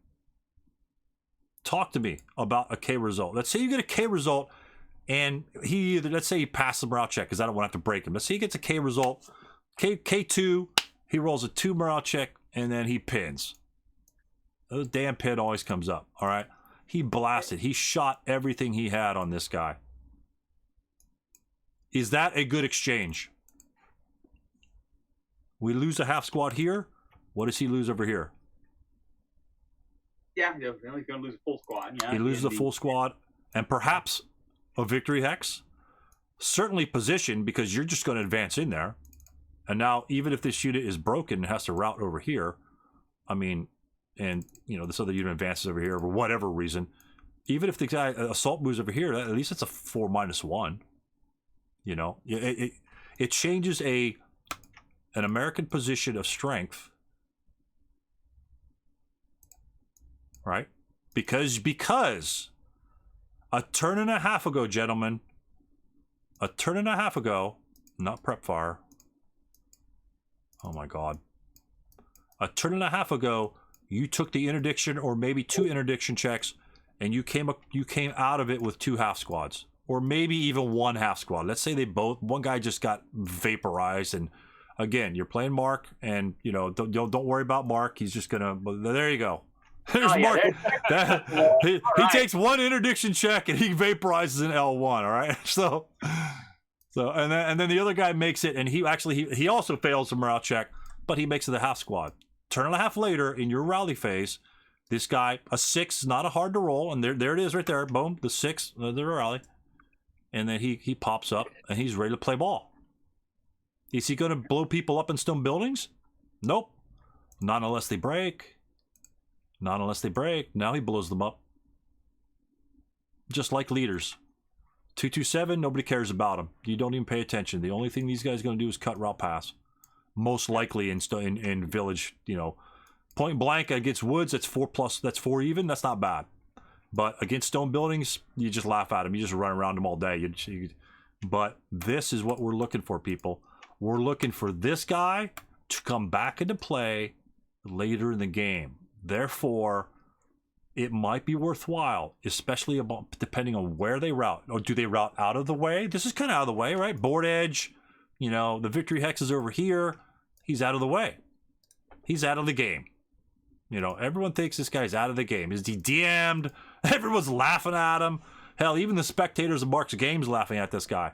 Talk to me about a K result. Let's say you get a K result and let's say he passed the morale check, because I don't want to have to break him. Let's say he gets a K result, K2, he rolls a 2 morale check, and then he pins. The damn pin always comes up, all right? He blasted. He shot everything he had on this guy. Is that a good exchange? We lose a half squad here. What does he lose over here? Yeah, he's going to lose a full squad. Yeah, he loses a full squad, and perhaps a victory hex. Certainly position, because you're just going to advance in there. And now, even if this unit is broken and has to route over here, I mean, and this other unit advances over here for whatever reason, even if the guy assault moves over here, at least it's a 4 minus 1. It changes an American position of strength, right? Because a turn and a half ago, gentlemen, not prep fire. Oh my God. A turn and a half ago, you took the interdiction, or maybe 2 interdiction checks, and you came out of it with 2 half squads, or maybe even 1 half squad. Let's say one guy just got vaporized, and again, you're playing Mark, and don't worry about Mark. He's just gonna. There you go. There's Mark. He takes 1 interdiction check and he vaporizes in L1. All right. So and then the other guy makes it, and he also fails the morale check, but he makes it the half squad. Turn and a half later in your rally phase, this guy, a 6 is not a hard to roll, and there it is right there. Boom, the 6, the rally, and then he pops up and he's ready to play ball. Is he going to blow people up in stone buildings? Nope. Not unless they break. Now he blows them up. Just like leaders. 227, nobody cares about him. You don't even pay attention. The only thing these guys are going to do is cut route pass. Most likely in village, point blank against woods, that's 4+, that's 4 even. That's not bad. But against stone buildings, you just laugh at them. You just run around them all day. But this is what we're looking for, people. We're looking for this guy to come back into play later in the game. Therefore, it might be worthwhile, especially depending on where they route. Or do they route out of the way? This is kind of out of the way, right? Board edge, the victory hex is over here. He's out of the way. He's out of the game. Everyone thinks this guy's out of the game. Is he DM'd? Everyone's laughing at him. Hell, even the spectators of Mark's Games laughing at this guy.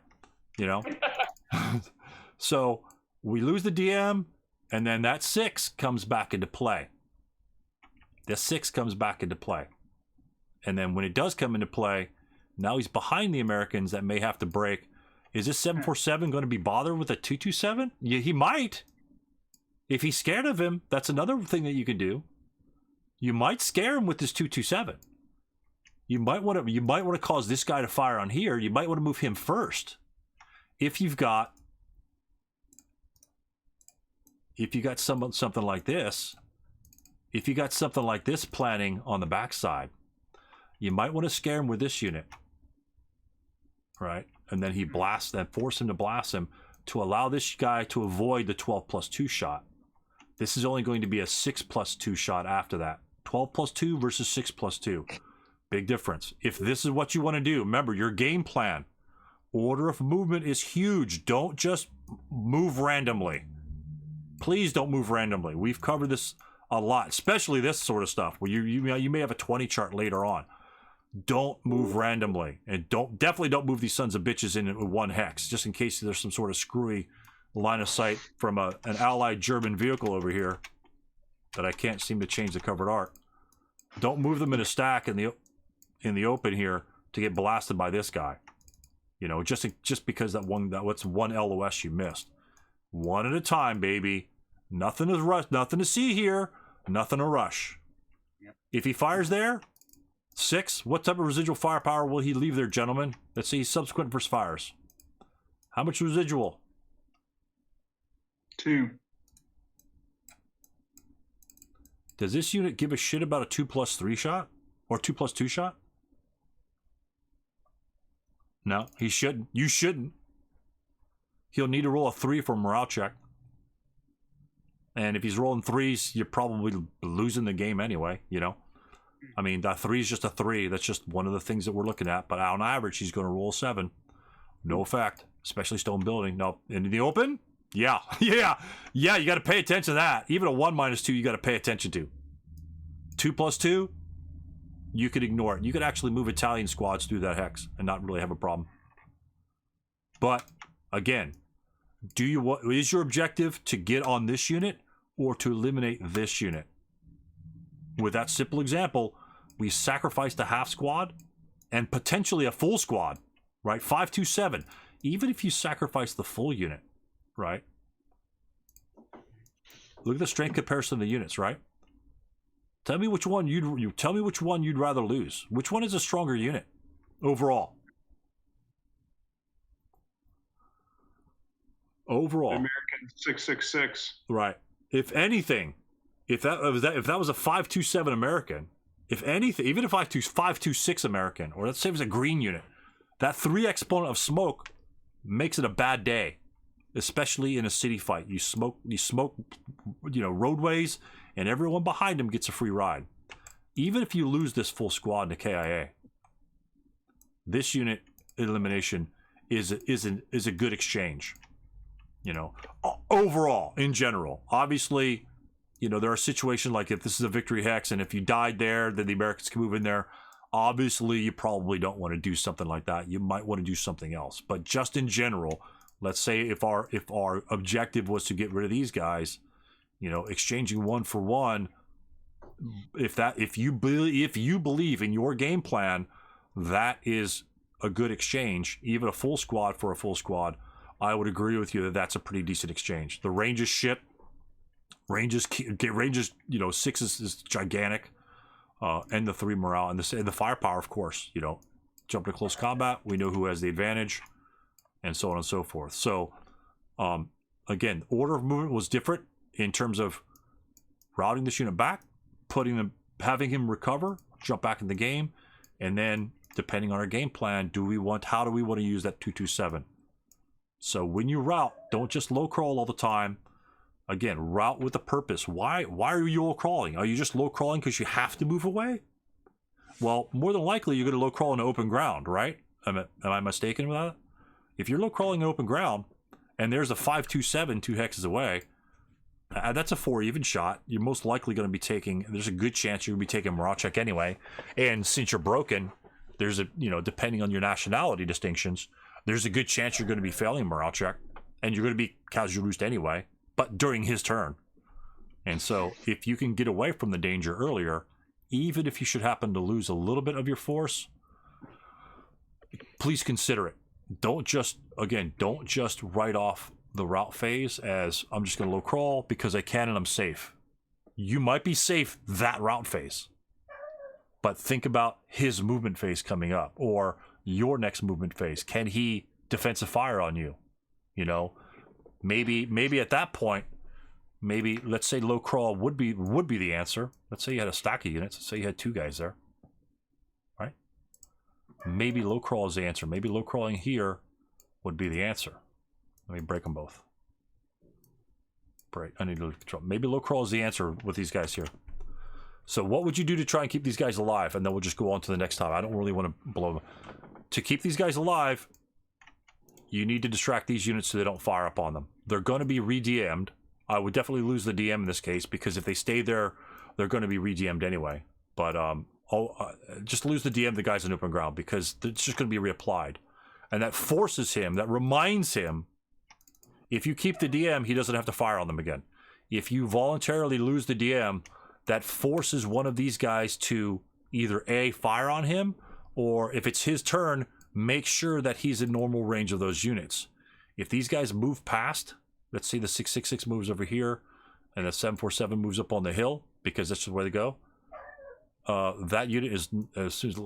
So we lose the DM, and then that 6 comes back into play. The 6 comes back into play. And then when it does come into play, now he's behind the Americans that may have to break. Is this 747 going to be bothered with a 227? Yeah, he might. If he's scared of him, that's another thing that you can do. You might scare him with this 227. You might want to cause this guy to fire on here. You might want to move him first. If you've got something like this, if you got something like this planning on the backside, you might want to scare him with this unit, right? And then force him to blast him to allow this guy to avoid the 12+2 shot. This is only going to be a 6+2 shot after that. 12+2 versus 6+2. Big difference. If this is what you want to do, remember your game plan. Order of movement is huge. Don't just move randomly. Please don't move randomly. We've covered this a lot, especially this sort of stuff where you may have a 20 chart later on. Don't move randomly, and definitely don't move these sons of bitches in with one hex, just in case there's some sort of screwy line of sight from an allied German vehicle over here that I can't seem to change the covered art. Don't move them in a stack in the open here to get blasted by this guy. Just because that's one LOS you missed. One at a time, baby. Nothing to rush. Nothing to see here. Nothing to rush. Yep. If he fires there, 6. What type of residual firepower will he leave there, gentlemen? Let's see subsequent versus fires. How much residual? 2. Does this unit give a shit about a 2+3 shot or 2+2 shot? No, he shouldn't. You shouldn't. He'll need to roll a 3 for a morale check. And if he's rolling 3s, you're probably losing the game anyway, I mean, that 3 is just a 3. That's just one of the things that we're looking at. But on average, he's going to roll 7. No effect, especially stone building. No, in the open? Yeah. You got to pay attention to that. Even a 1-2, you got to pay attention to. 2+2, you could ignore it. You could actually move Italian squads through that hex and not really have a problem. But again, is your objective to get on this unit or to eliminate this unit? With that simple example, we sacrificed a half squad and potentially a full squad, right? 527. Even if you sacrifice the full unit, right? Look at the strength comparison of the units, right? Tell me which one you'd rather lose. Which one is a stronger unit overall? American 666. Right. If anything, if that was a 527 American, if anything, even if 526 American, or let's say it was a green unit, that 3 exponent of smoke makes it a bad day, especially in a city fight. You smoke, roadways, and everyone behind them gets a free ride. Even if you lose this full squad in the KIA, this unit elimination is a good exchange. Overall, in general, obviously, there are situations like if this is a victory hex and if you died there, then the Americans can move in there. Obviously, you probably don't want to do something like that. You might want to do something else. But just in general, let's say if our objective was to get rid of these guys, exchanging 1 for 1, if you believe in your game plan, that is a good exchange. Even a full squad for a full squad, I would agree with you that that's a pretty decent exchange. The range is shit. Ranges, 6 is gigantic, and the 3 morale and the firepower, of course. Jump to close combat, we know who has the advantage, and so on and so forth. So, again, order of movement was different in terms of routing this unit back, having him recover, jump back in the game, and then depending on our game plan, how do we want to use that 227? So when you route, don't just low crawl all the time. Again, route with a purpose. Why are you low crawling? Are you just low crawling because you have to move away? Well, more than likely you're going to low crawl into open ground, right? Am I mistaken about it? If you're low crawling in open ground and there's a 527 2 hexes away, that's a 4 even shot. You're most likely going to be taking, there's a good chance you're going to be taking morale check anyway. And since you're broken, there's a, depending on your nationality distinctions, there's a good chance you're going to be failing morale check and you're going to be casual roost anyway, but during his turn. And so if you can get away from the danger earlier, even if you should happen to lose a little bit of your force, please consider it. Don't just write off the route phase as I'm just going to low crawl because I can and I'm safe. You might be safe that route phase, but think about his movement phase coming up or your next movement phase. Can he defensive fire on you? Maybe at that point, maybe let's say low crawl would be the answer. Let's say you had a stack of units. Let's say you had 2 guys there, right? Maybe low crawl is the answer. Maybe low crawling here would be the answer. Let me break them both. Break. I need to lose control. Maybe low crawl is the answer with these guys here. So what would you do to try and keep these guys alive? And then we'll just go on to the next time. I don't really want to blow them. To keep these guys alive, you need to distract these units so they don't fire up on them. They're going to be re-DM'd. I would definitely lose the DM in this case because if they stay there, they're going to be re-DM'd anyway. But just lose the DM, the guys in open ground, because it's just going to be reapplied. And that forces him, that reminds him, if you keep the DM, he doesn't have to fire on them again. If you voluntarily lose the DM, that forces one of these guys to either A, fire on him, or if it's his turn, make sure that he's in normal range of those units. If these guys move past, let's see the 666 moves over here, and the 747 moves up on the hill, because that's just where they go. That unit is, as soon as,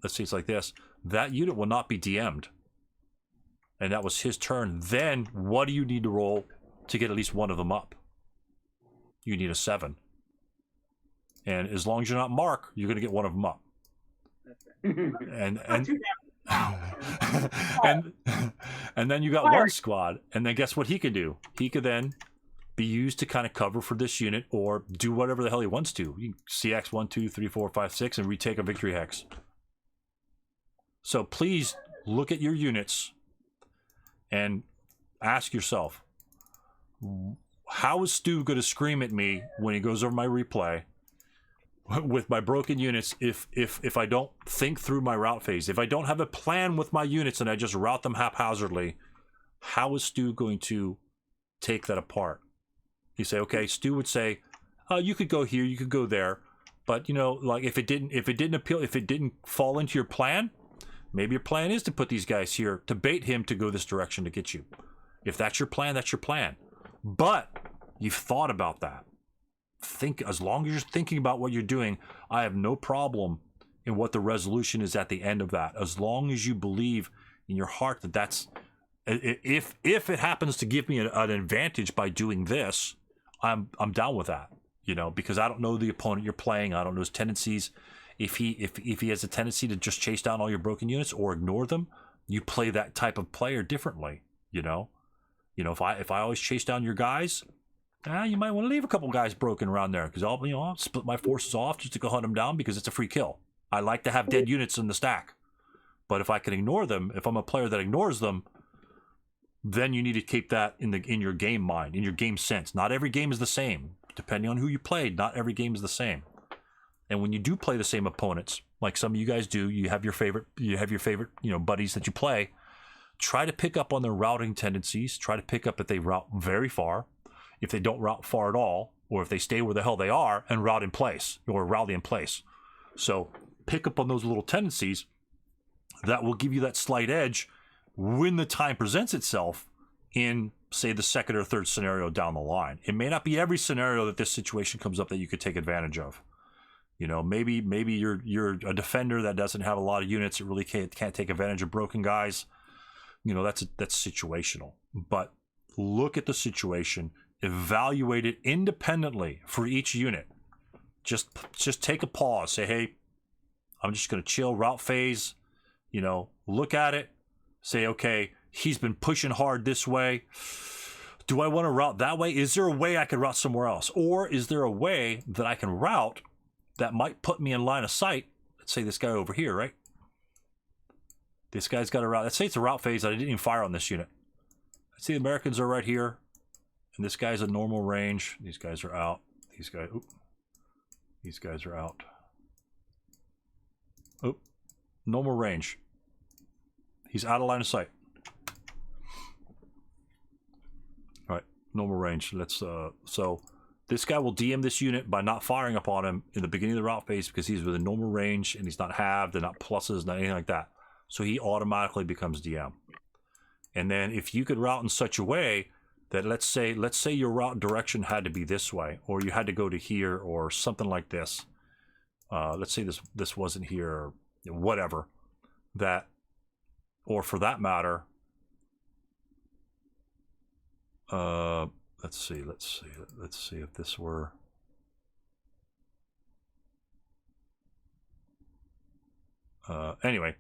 let's see, it's like this. That unit will not be DM'd. And that was his turn. Then, what do you need to roll to get at least one of them up? You need a 7. And as long as you're not Mark, you're going to get one of them up. and then you got one squad. And then guess what he can do? He could then be used to kind of cover for this unit or do whatever the hell he wants to. You can CX 1, 2, 3, 4, 5, 6 and retake a victory hex. So please look at your units and ask yourself, how is Stu going to scream at me when he goes over my replay with my broken units if I don't think through my route phase? If I don't have a plan with my units and I just route them haphazardly, how is Stu going to take that apart? You say, okay, Stu would say, you could go here, you could go there, but like if it didn't fall into your plan, maybe your plan is to put these guys here to bait him to go this direction to get you. If that's your plan, that's your plan. But you've thought about that. Think, as long as you're thinking about what you're doing, I have no problem in what the resolution is at the end of that. As long as you believe in your heart that that's, if it happens to give me an advantage by doing this, I'm down with that. Because I don't know the opponent you're playing. I don't know his tendencies. If he has a tendency to just chase down all your broken units or ignore them, you play that type of player differently. If I always chase down your guys, you might want to leave a couple guys broken around there because I'll split my forces off just to go hunt them down because it's a free kill. I like to have dead units in the stack, but if I can ignore them, if I'm a player that ignores them, then you need to keep that in your game mind, in your game sense. Not every game is the same. Depending on who you played, not every game is the same. And when you do play the same opponents, like some of you guys do, you have your favorite, buddies that you play. Try to pick up on their routing tendencies. Try to pick up if they route very far, if they don't route far at all, or if they stay where the hell they are and route in place or rally in place. So pick up on those little tendencies. That will give you that slight edge when the time presents itself in, say, the second or third scenario down the line. It may not be every scenario that this situation comes up that you could take advantage of. Maybe you're a defender that doesn't have a lot of units. It really can't take advantage of broken guys. That's situational. But look at the situation, evaluate it independently for each unit. Just take a pause. Say, hey, I'm just going to chill, route phase. Look at it. Say, okay, he's been pushing hard this way. Do I want to route that way? Is there a way I could route somewhere else? Or is there a way that I can route that might put me in line of sight let's say this guy over here, right? This guy's got a route. Let's say it's a route phase that I didn't even fire on this unit. Let's see the Americans are right here. And this guy's a normal range. These guys are out. These guys are out. Oh, normal range. He's out of line of sight. All right, normal range. Let's so this guy will DM this unit by not firing upon him in the beginning of the route phase because he's within normal range and he's not halved and not pluses, not anything like that. So he automatically becomes DM. And then if you could route in such a way that let's say your route direction had to be this way, or you had to go to here or something like this. Let's say this wasn't here, or whatever. That, or for that matter, let's see if this were. Anyway,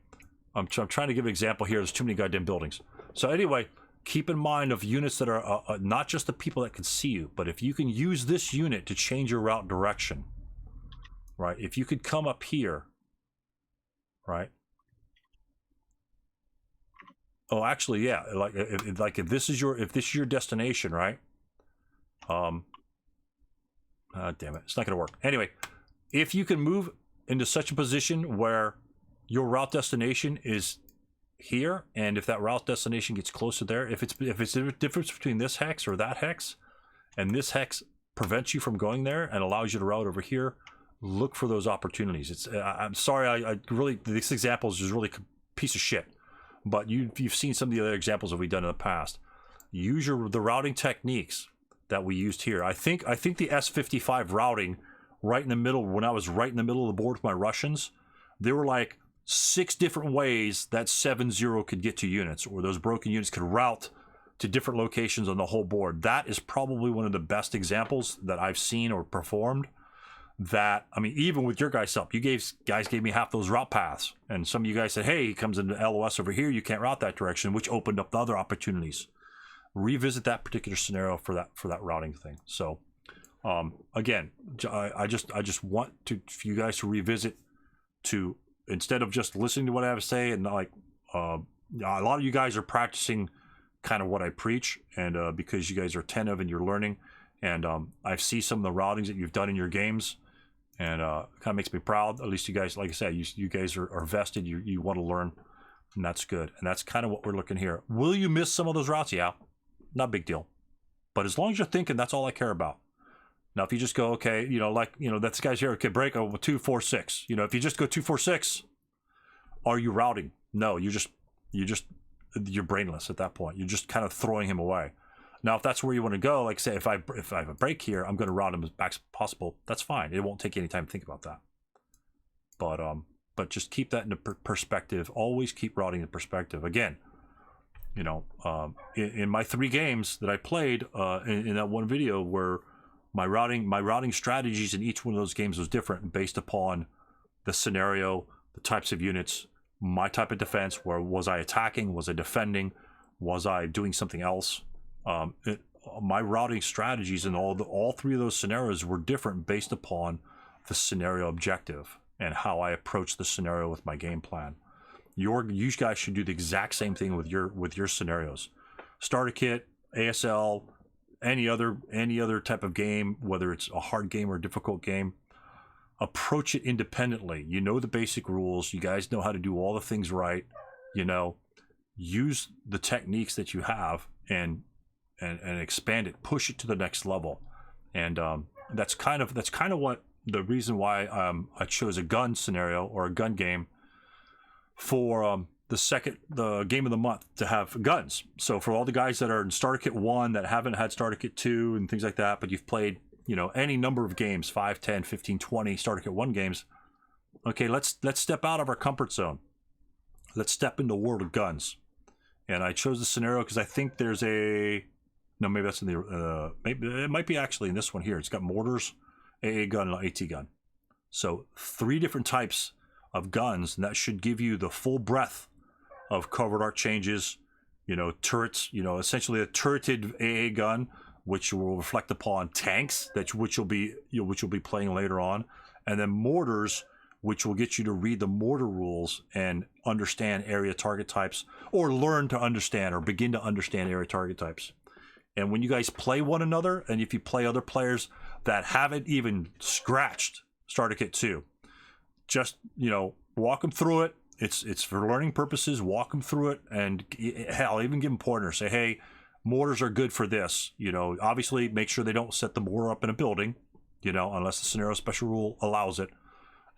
I'm trying to give an example here. There's too many goddamn buildings. So anyway, keep in mind of units that are not just the people that can see you, but if you can use this unit to change your route direction, right? If you could come up here, right? Oh, actually, yeah. If this is your destination, right? Damn it, it's not gonna work. Anyway, if you can move into such a position where your route destination is here, and if that route destination gets closer there, if it's the difference between this hex or that hex, and this hex prevents you from going there and allows you to route over here, look for those opportunities. It's I'm sorry, I really, this example is just really a piece of shit, but you've seen some of the other examples that we've done in the past. Use the routing techniques that we used here. I think the S55 routing right in the middle, when I was right in the middle of the board with my Russians, there were like 6 different ways that 7-0 could get to units, or those broken units could route to different locations on the whole board. That is probably one of the best examples that I've seen or performed. That, I mean, even with your guys up, you guys gave me half those route paths, and some of you guys said, hey, he comes into LOS over here, you can't route that direction, which opened up the other opportunities. Revisit that particular scenario for that routing thing. So again, I just want for you guys to revisit, to instead of just listening to what I have to say, and like a lot of you guys are practicing kind of what I preach, and because you guys are attentive and you're learning, and I see some of the routings that you've done in your games, and kind of makes me proud. At least you guys, like I said, you guys are vested. You want to learn, and that's good. And that's kind of what we're looking here. Will you miss some of those routes? Yeah, not a big deal. But as long as you're thinking, that's all I care about. Now, if you just go, okay, that guy's here, okay, break over 2-4-6. If you just go 2-4-6, are you routing? No, you're brainless at that point. You're just kind of throwing him away. Now, if that's where you want to go, like say, if I have a break here, I'm going to route him as back as possible. That's fine. It won't take any time to think about that. But just keep that in perspective. Always keep routing in perspective. Again, in my 3 games that I played in that one video, where my routing strategies in each one of those games was different based upon the scenario, the types of units, my type of defense. Where was I attacking? Was I defending? Was I doing something else? My routing strategies in all 3 of those scenarios were different based upon the scenario objective and how I approach the scenario with my game plan. You guys should do the exact same thing with your scenarios. Starter kit, ASL, any other type of game, whether it's a hard game or a difficult game, approach it independently. You know the basic rules. You guys know how to do all the things right. Use the techniques that you have and expand it, push it to the next level. And that's kind of what the reason why I chose a gun scenario or a gun game for the game of the month, to have guns. So for all the guys that are in Starter Kit 1 that haven't had Starter Kit 2 and things like that, but you've played any number of games, 5, 10, 15, 20 Starter Kit 1 games, okay, let's step out of our comfort zone. Let's step into the world of guns. And I chose the scenario because I think there's maybe that's in the maybe it might be actually in this one here. It's got mortars, AA gun, and AT gun. So 3 different types of guns, and that should give you the full breadth of covert arc changes. Turrets. Essentially a turreted AA gun, which will reflect upon tanks, which you'll be playing later on, and then mortars, which will get you to read the mortar rules and understand area target types, or learn to understand or begin to understand area target types. And when you guys play one another, and if you play other players that haven't even scratched Starter Kit 2, just, you know, walk them through it. It's for learning purposes. Walk them through it, and hell, even give them pointers. Say, hey, mortars are good for this. You know, obviously make sure they don't set the mortar up in a building, you know, unless the scenario special rule allows it,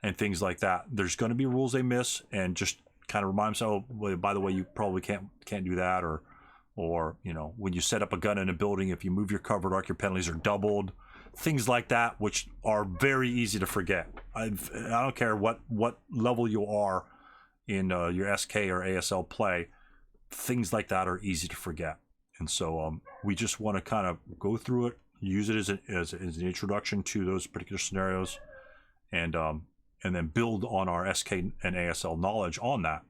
and things like that. There's going to be rules they miss, and just kind of remind them, oh, well, by the way, you probably can't do that, or you know, when you set up a gun in a building, if you move your covered arc, your penalties are doubled. Things like that, which are very easy to forget. I don't care what level you are in your SK or ASL play, things like that are easy to forget. And so we just want to kind of go through it, use it as an introduction to those particular scenarios, and then build on our SK and ASL knowledge on that.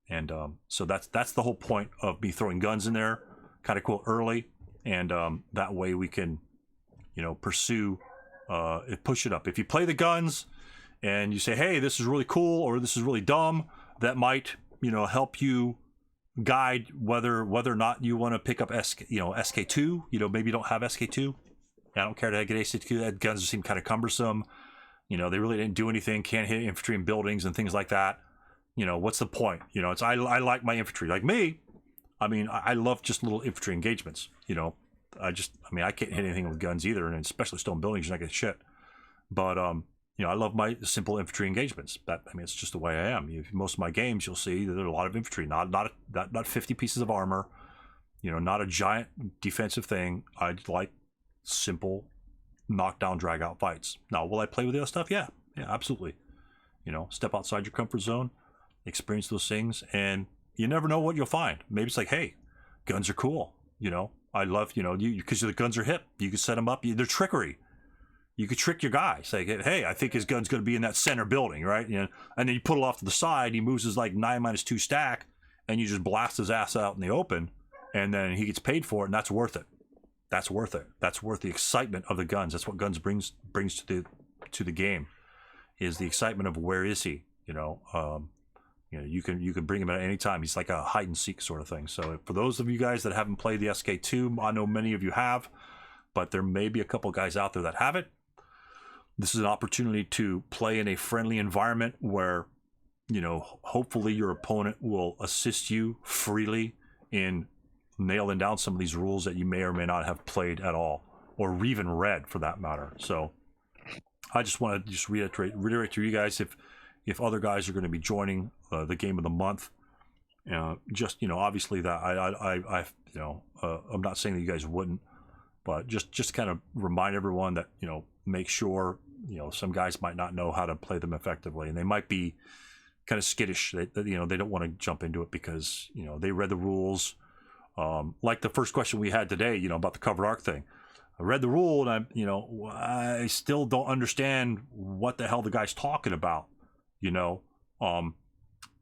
And so that's the whole point of me throwing guns in there, kind of cool early, and that way we can, you know, pursue push it up. If you play the guns and you say, hey, this is really cool or this is really dumb, that might, you know, help you guide whether or not you want to pick up SK2. You know, maybe you don't have SK2. I don't care to get SK2. That guns seem kind of cumbersome. You know, they really didn't do anything. Can't hit infantry in buildings and things like that. You know, what's the point? You know, it's I like my infantry. Like me, I mean, I love just little infantry engagements. You know, I can't hit anything with guns either, and especially stone buildings, you're not gonna shit. But you know, I love my simple infantry engagements. It's just the way I am. Most of my games, you'll see that there are a lot of infantry, not 50 pieces of armor. You know, not a giant defensive thing. I like simple knockdown, drag out fights. Now, will I play with the other stuff? Yeah, absolutely. You know, step outside your comfort zone, experience those things, and you never know what you'll find. Maybe it's like, hey, guns are cool. You know, I love, you know, because the guns are hip. You can set them up. They're trickery. You could trick your guy. Say, hey, I think his gun's going to be in that center building, right? You know, and then you put it off to the side. He moves his like 9-2 stack, and you just blast his ass out in the open, and then he gets paid for it, and that's worth it. That's worth it. That's worth the excitement of the guns. That's what guns brings to the game, is the excitement of where is he? You know, you can bring him at any time. He's like a hide and seek sort of thing. So for those of you guys that haven't played the SK2, I know many of you have, but there may be a couple guys out there that haven't. This is an opportunity to play in a friendly environment where, you know, hopefully your opponent will assist you freely in nailing down some of these rules that you may or may not have played at all, or even read for that matter. So I just want to reiterate to you guys, if other guys are going to be joining the game of the month, just, you know, obviously that I you know, I'm not saying that you guys wouldn't, but just kind of remind everyone that, you know, make sure, you know, some guys might not know how to play them effectively, and they might be kind of skittish. You know, they don't want to jump into it because, you know, they read the rules. Like the first question we had today, you know, about the covered arc thing. I read the rule, and I still don't understand what the hell the guy's talking about, you know.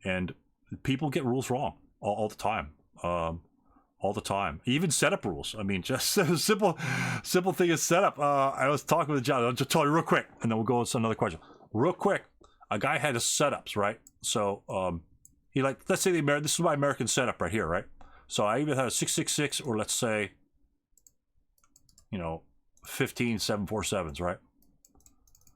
And people get rules wrong all the time. All the time, even setup rules. I mean, just a simple thing is setup. I was talking with John. I'll just tell you real quick, and then we'll go on to another question. Real quick, a guy had his setups, right? So he, like, let's say this is my American setup right here, right? So I either had a 6.66 or let's say, you know, 15 7.47s, right?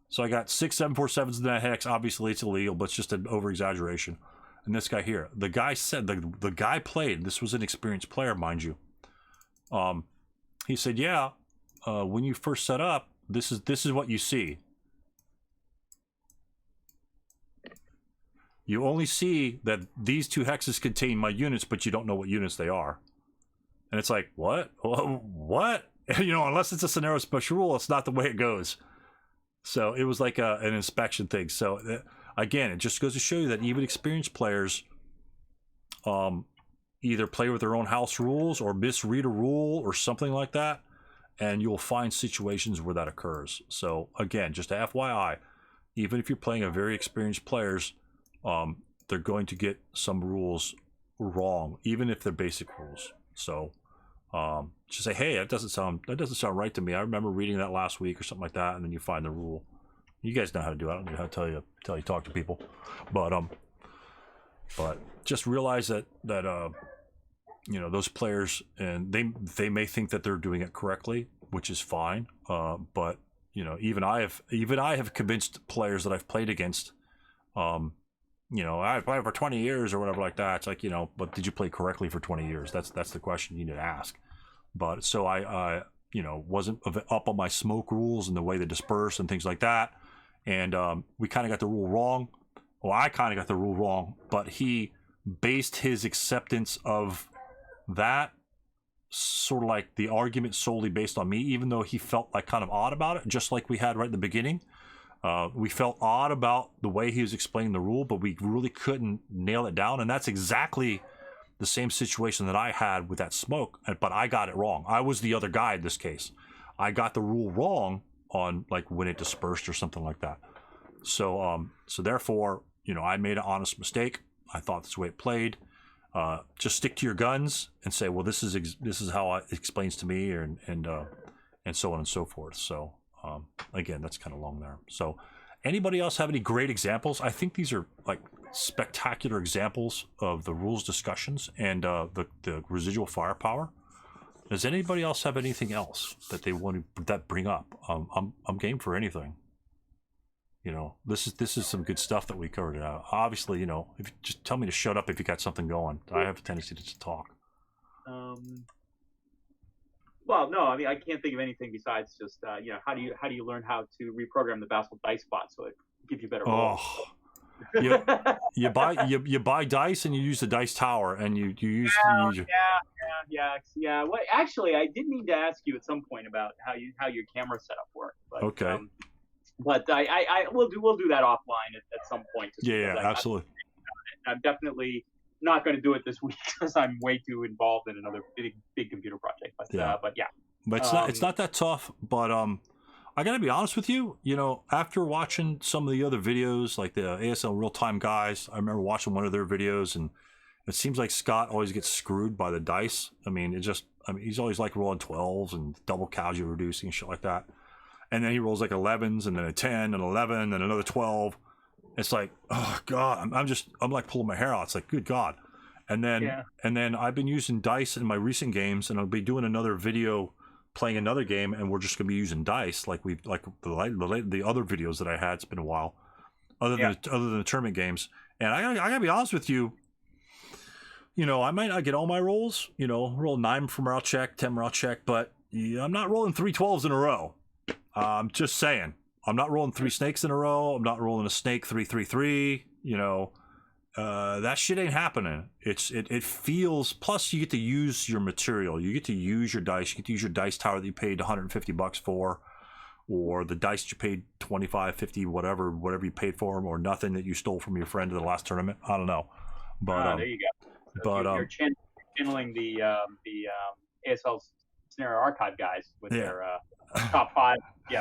So I got 6 7.47s in that hex. Obviously, it's illegal, but it's just an over exaggeration. And this guy here, the guy said, the guy played, this was an experienced player, mind you. He said, yeah, when you first set up, this is what you see. You only see that these two hexes contain my units, but you don't know what units they are. And it's like, what? What? You know, unless it's a scenario special rule, it's not the way it goes. So it was like an inspection thing. So again, it just goes to show you that even experienced players either play with their own house rules or misread a rule or something like that, and you'll find situations where that occurs. So again, just FYI, even if you're playing a very experienced players, they're going to get some rules wrong, even if they're basic rules. So just say, hey, that doesn't sound right to me. I remember reading that last week or something like that, and then you find the rule You guys know how to do it. I don't know how to tell you talk to people, but just realize that you know, those players, and they may think that they're doing it correctly, which is fine. But you know, even I have convinced players that I've played against, you know, I've played for 20 years or whatever like that. It's like, you know, but did you play correctly for 20 years? That's the question you need to ask. But so I you know, wasn't up on my smoke rules and the way they disperse and things like that. And we kind of got the rule wrong. Well, I kind of got the rule wrong, but he based his acceptance of that sort of like the argument solely based on me, even though he felt like kind of odd about it, just like we had right in the beginning. We felt odd about the way he was explaining the rule, but we really couldn't nail it down. And that's exactly the same situation that I had with that smoke, but I got it wrong. I was the other guy in this case. I got the rule wrong on like when it dispersed or something like that. So therefore, you know, I made an honest mistake. I thought this way it played. Just stick to your guns and say, well, this is how it explains to me, and so on and so forth. So again, that's kind of long there. So anybody else have any great examples? I think these are like spectacular examples of the rules discussions and the residual firepower. Does anybody else have anything else that they want to bring up? I'm game for anything. You know, this is some good stuff that we covered. Obviously, you know, if you just tell me to shut up if you got something going. I have a tendency to just talk. Well, no, I mean, I can't think of anything besides just you know, how do you learn how to reprogram the VASL dice spot so it gives you better rolls? You buy dice and you use the dice tower and you use yeah. Well, actually, I did mean to ask you at some point about how your camera setup worked. But, okay. But we'll do that offline at some point. Yeah, absolutely. I'm definitely not going to do it this week because I'm way too involved in another big computer project. But yeah. But it's not that tough. But I got to be honest with you. You know, after watching some of the other videos, like the ASL Real Time guys, I remember watching one of their videos, and it seems like Scott always gets screwed by the dice. I mean, he's always like rolling 12s and double Calgia reducing and shit like that. And then he rolls like 11s and then a 10 and 11 and another 12. It's like, oh God, I'm like pulling my hair out. It's like, good God. And then I've been using dice in my recent games, and I'll be doing another video playing another game, and we're just gonna be using dice like the other videos that I had. It's been a while, other than the tournament games. And I gotta be honest with you. You know, I might not get all my rolls. You know, roll 9 for morale check, 10 morale check, but I'm not rolling 3 12s in a row. I'm just saying, I'm not rolling 3 snakes in a row. I'm not rolling a snake 3-3-3. You know, that shit ain't happening. It feels. Plus, you get to use your material. You get to use your dice. You get to use your dice tower that you paid $150 for, or the dice you paid $25, $50, whatever you paid for them, or nothing that you stole from your friend in the last tournament. I don't know, but there you go. So you're channeling the ASL Scenario Archive guys with their top 5,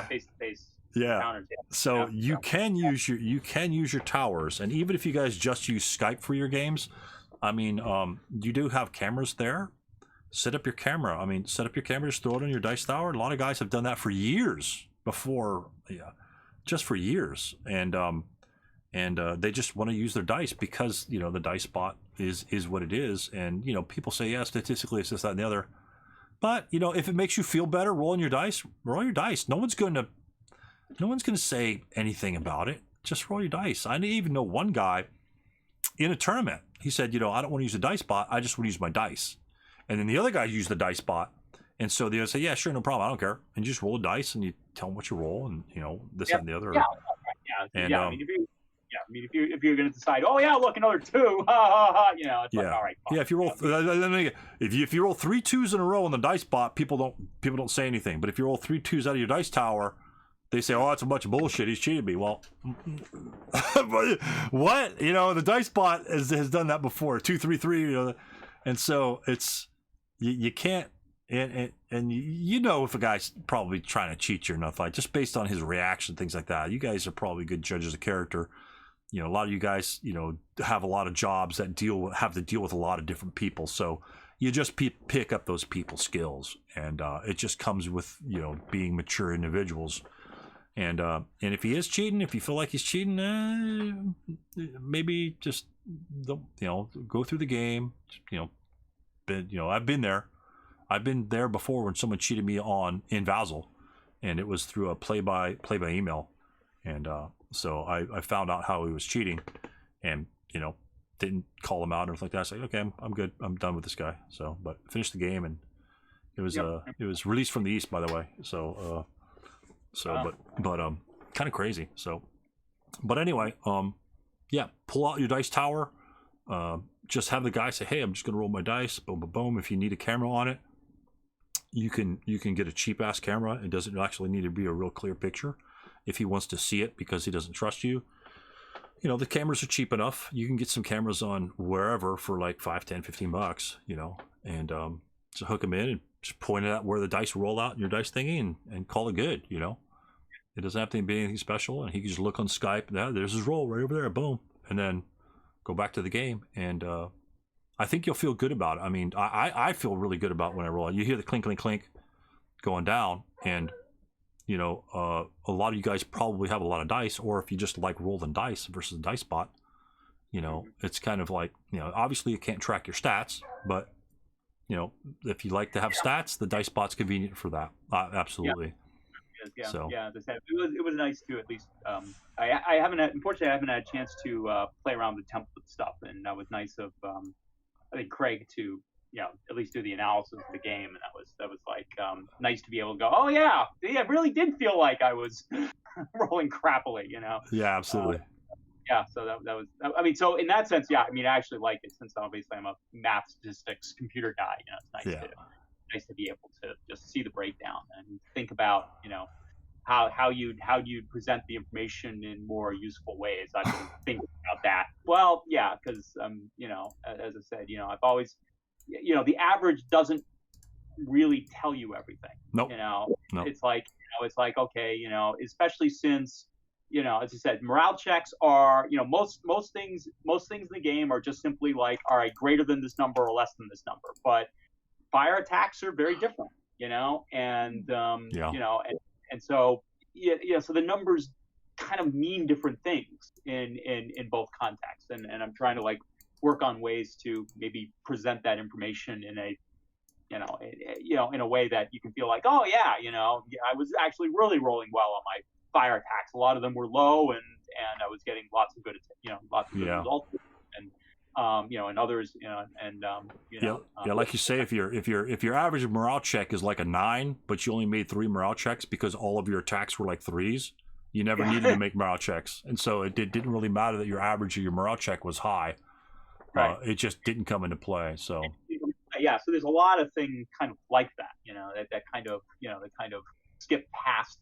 face-to-face counters. Yeah. So you can use your towers, and even if you guys just use Skype for your games, I mean, you do have cameras there. Set up your camera. I mean, set up your camera, just throw it on your dice tower. A lot of guys have done that for years before, just for years, and they just want to use their dice because, you know, the dice spot is what it is, and you know, people say, yeah, statistically it's this, that, and the other. But, you know, if it makes you feel better rolling your dice, roll your dice. No one's going to say anything about it. Just roll your dice. I even know one guy in a tournament. He said, you know, I don't want to use the dice bot. I just want to use my dice. And then the other guy used the dice bot. And so the other say, yeah, sure, no problem. I don't care. And you just roll a dice and you tell them what you roll, and, you know, this that, and the other. If you're going to decide, oh yeah, look, another 2, you know, it's like, all right. Fine. Yeah, if you roll, if you roll 3 2s in a row on the dice bot, people don't say anything. But if you roll 3 2s out of your dice tower, they say, oh, that's a bunch of bullshit. He's cheated me. Well, what? You know, the dice bot has done that before. 2 3 3. You know, and so it's you can't. And you know if a guy's probably trying to cheat you or not, like just based on his reaction, things like that. You guys are probably good judges of character. You know, a lot of you guys, you know, have a lot of jobs that have to deal with a lot of different people. So you just pick up those people skills, and it just comes with, you know, being mature individuals. And if he is cheating, if you feel like he's cheating, maybe just don't, go through the game. I've been there. I've been there before when someone cheated me in VASL, and it was through a play by email, and so I found out how he was cheating, and didn't call him out or anything like that. I said, okay, I'm good. I'm done with this guy. So, but finished the game, and it was it was released from the East, by the way. So but kind of crazy. So, but anyway, yeah, pull out your dice tower. Just have the guy say, hey, I'm just gonna roll my dice. Boom, boom, boom. If you need a camera on it, you can get a cheap ass camera. It doesn't actually need to be a real clear picture. If he wants to see it because he doesn't trust you, the cameras are cheap enough. You can get some cameras on wherever for like $5, $10, $15, and just hook them in and just point it at where the dice roll out in your dice thingy and call it good. It doesn't have to be anything special, and he can just look on Skype. There's his roll right over there, boom, and then go back to the game. And I think you'll feel good about it. I mean, I feel really good about when I roll. You hear the clink, clink, clink going down, and a lot of you guys probably have a lot of dice, or if you just like rolling dice versus a dice bot, it's kind of like, obviously you can't track your stats, but if you like to have stats, the dice bot's convenient for that. Absolutely. Yeah, so. It was nice to at least. I haven't had, unfortunately, I haven't had a chance to play around with template stuff, and that was nice of I think Craig to at least do the analysis of the game, and that was like nice to be able to go, oh yeah, it really did feel like I was rolling crappily, Yeah, absolutely. Yeah, so that was. I mean, so in that sense, yeah. I mean, I actually like it since obviously I'm a math, statistics, computer guy. It's nice to be able to just see the breakdown and think about how you'd present the information in more useful ways. I've been thinking about that. Well, yeah, because as I said, I've always the average doesn't really tell you everything. Nope. Nope. It's like okay, especially since as I said, morale checks are most things in the game are just simply like, all right, greater than this number or less than this number, but fire attacks are very different, and and so so the numbers kind of mean different things in both contexts, and I'm trying to work on ways to maybe present that information in a in a way that you can feel like, oh yeah, I was actually really rolling well on my fire attacks. A lot of them were low, and I was getting lots of good results, and and others, like you say, if your average morale check is like a 9, but you only made 3 morale checks because all of your attacks were like 3s, you never needed to make morale checks, and so it didn't really matter that your average of your morale check was high. Right. It just didn't come into play. So yeah, so there's a lot of things kind of like that, that kind of skip past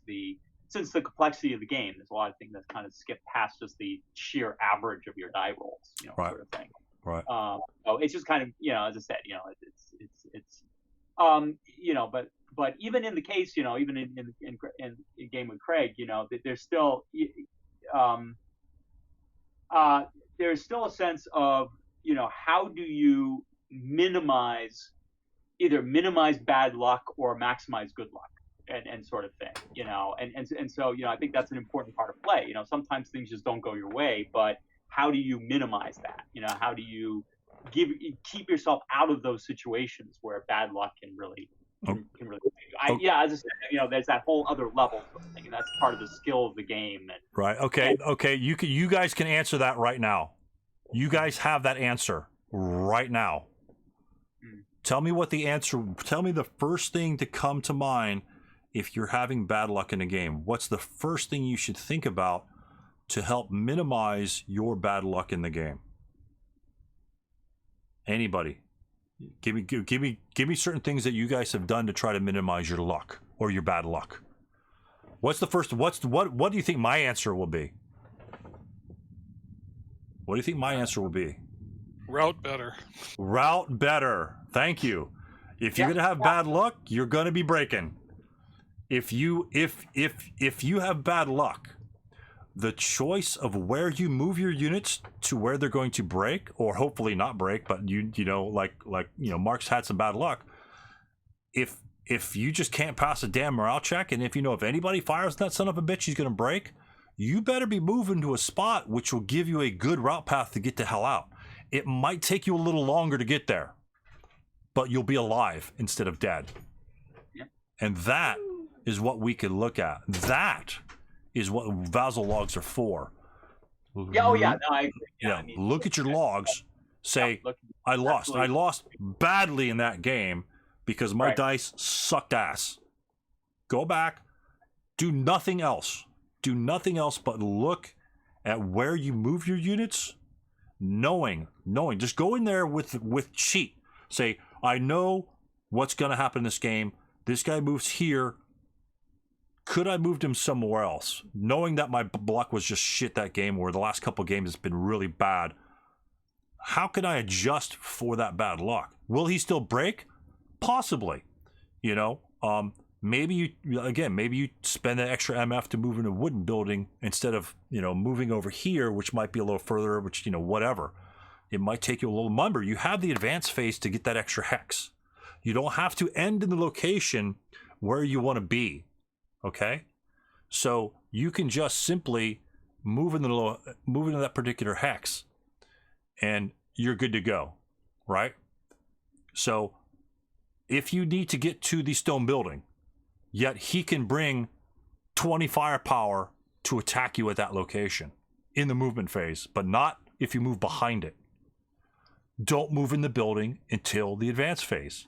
since the complexity of the game, there's a lot of things that kind of skip past just the sheer average of your die rolls, right. sort of thing. Right. So it's just kind of, as I said, it's but even in the case, even in game with Craig, there's still there's still a sense of, how do you either minimize bad luck or maximize good luck. And sort of thing, and so I think that's an important part of play. Sometimes things just don't go your way, but how do you minimize that? How do you keep yourself out of those situations where bad luck can really as I said, there's that whole other level sort of thing, and that's part of the skill of the game. Right. Okay. You guys can answer that right now. You guys have that answer right now. Tell me what the answer. Tell me the first thing to come to mind. If you're having bad luck in a game, what's the first thing you should think about to help minimize your bad luck in the game? Anybody? Give me certain things that you guys have done to try to minimize your luck or your bad luck. What's the first? What do you think my answer will be? What do you think my answer will be? Route better. Route better. Thank you. If you're gonna have bad luck, you're gonna be breaking. If you have bad luck, the choice of where you move your units to where they're going to break, or hopefully not break, but Mark's had some bad luck. If if you just can't pass a damn morale check, and if you know if anybody fires that son of a bitch, he's going to break, you better be moving to a spot which will give you a good route path to get the hell out. It might take you a little longer to get there, but you'll be alive instead of dead. Yeah. And that is what we can look at. That is what VASL logs are for. Yeah, oh yeah, no, I agree. Yeah, I mean, look at your logs. Say, I lost. absolutely. I lost badly in that game because my Right. dice sucked ass. Go back. Do nothing else. Do nothing else but look at where you move your units. Knowing. Just go in there with cheat. Say, I know what's going to happen in this game. This guy moves here. Could I moved him somewhere else? Knowing that my block was just shit that game, or the last couple games has been really bad. How can I adjust for that bad luck? Will he still break? Possibly. You know, maybe you spend an extra MF to move in a wooden building instead of, you know, moving over here, which might be a little further, which, you know, whatever. It might take you a little. Remember, you have the advance phase to get that extra hex. You don't have to end in the location where you want to be. Okay? So you can just simply move into that particular hex and you're good to go, right? So if you need to get to the stone building, yet he can bring 20 firepower to attack you at that location in the movement phase, but not if you move behind it. Don't move in the building until the advance phase.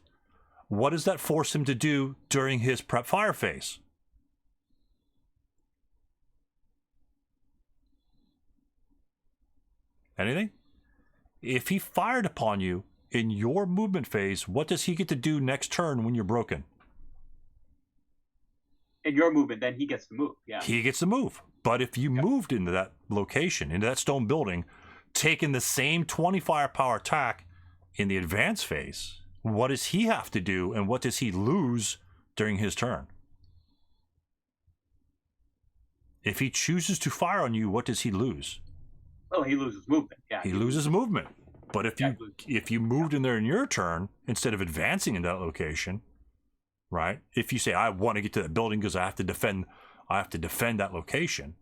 What does that force him to do during his prep fire phase? Anything? If he fired upon you in your movement phase, what does he get to do next turn when you're broken? In your movement, then he gets to move. Yeah. He gets to move. But if you moved into that location, into that stone building, taking the same 20 firepower attack in the advance phase, what does he have to do and what does he lose during his turn? If he chooses to fire on you, what does he lose? Well, he loses movement. Yeah. He loses movement. But if you moved in there in your turn instead of advancing in that location, right? If you say I want to get to that building because I have to defend that location,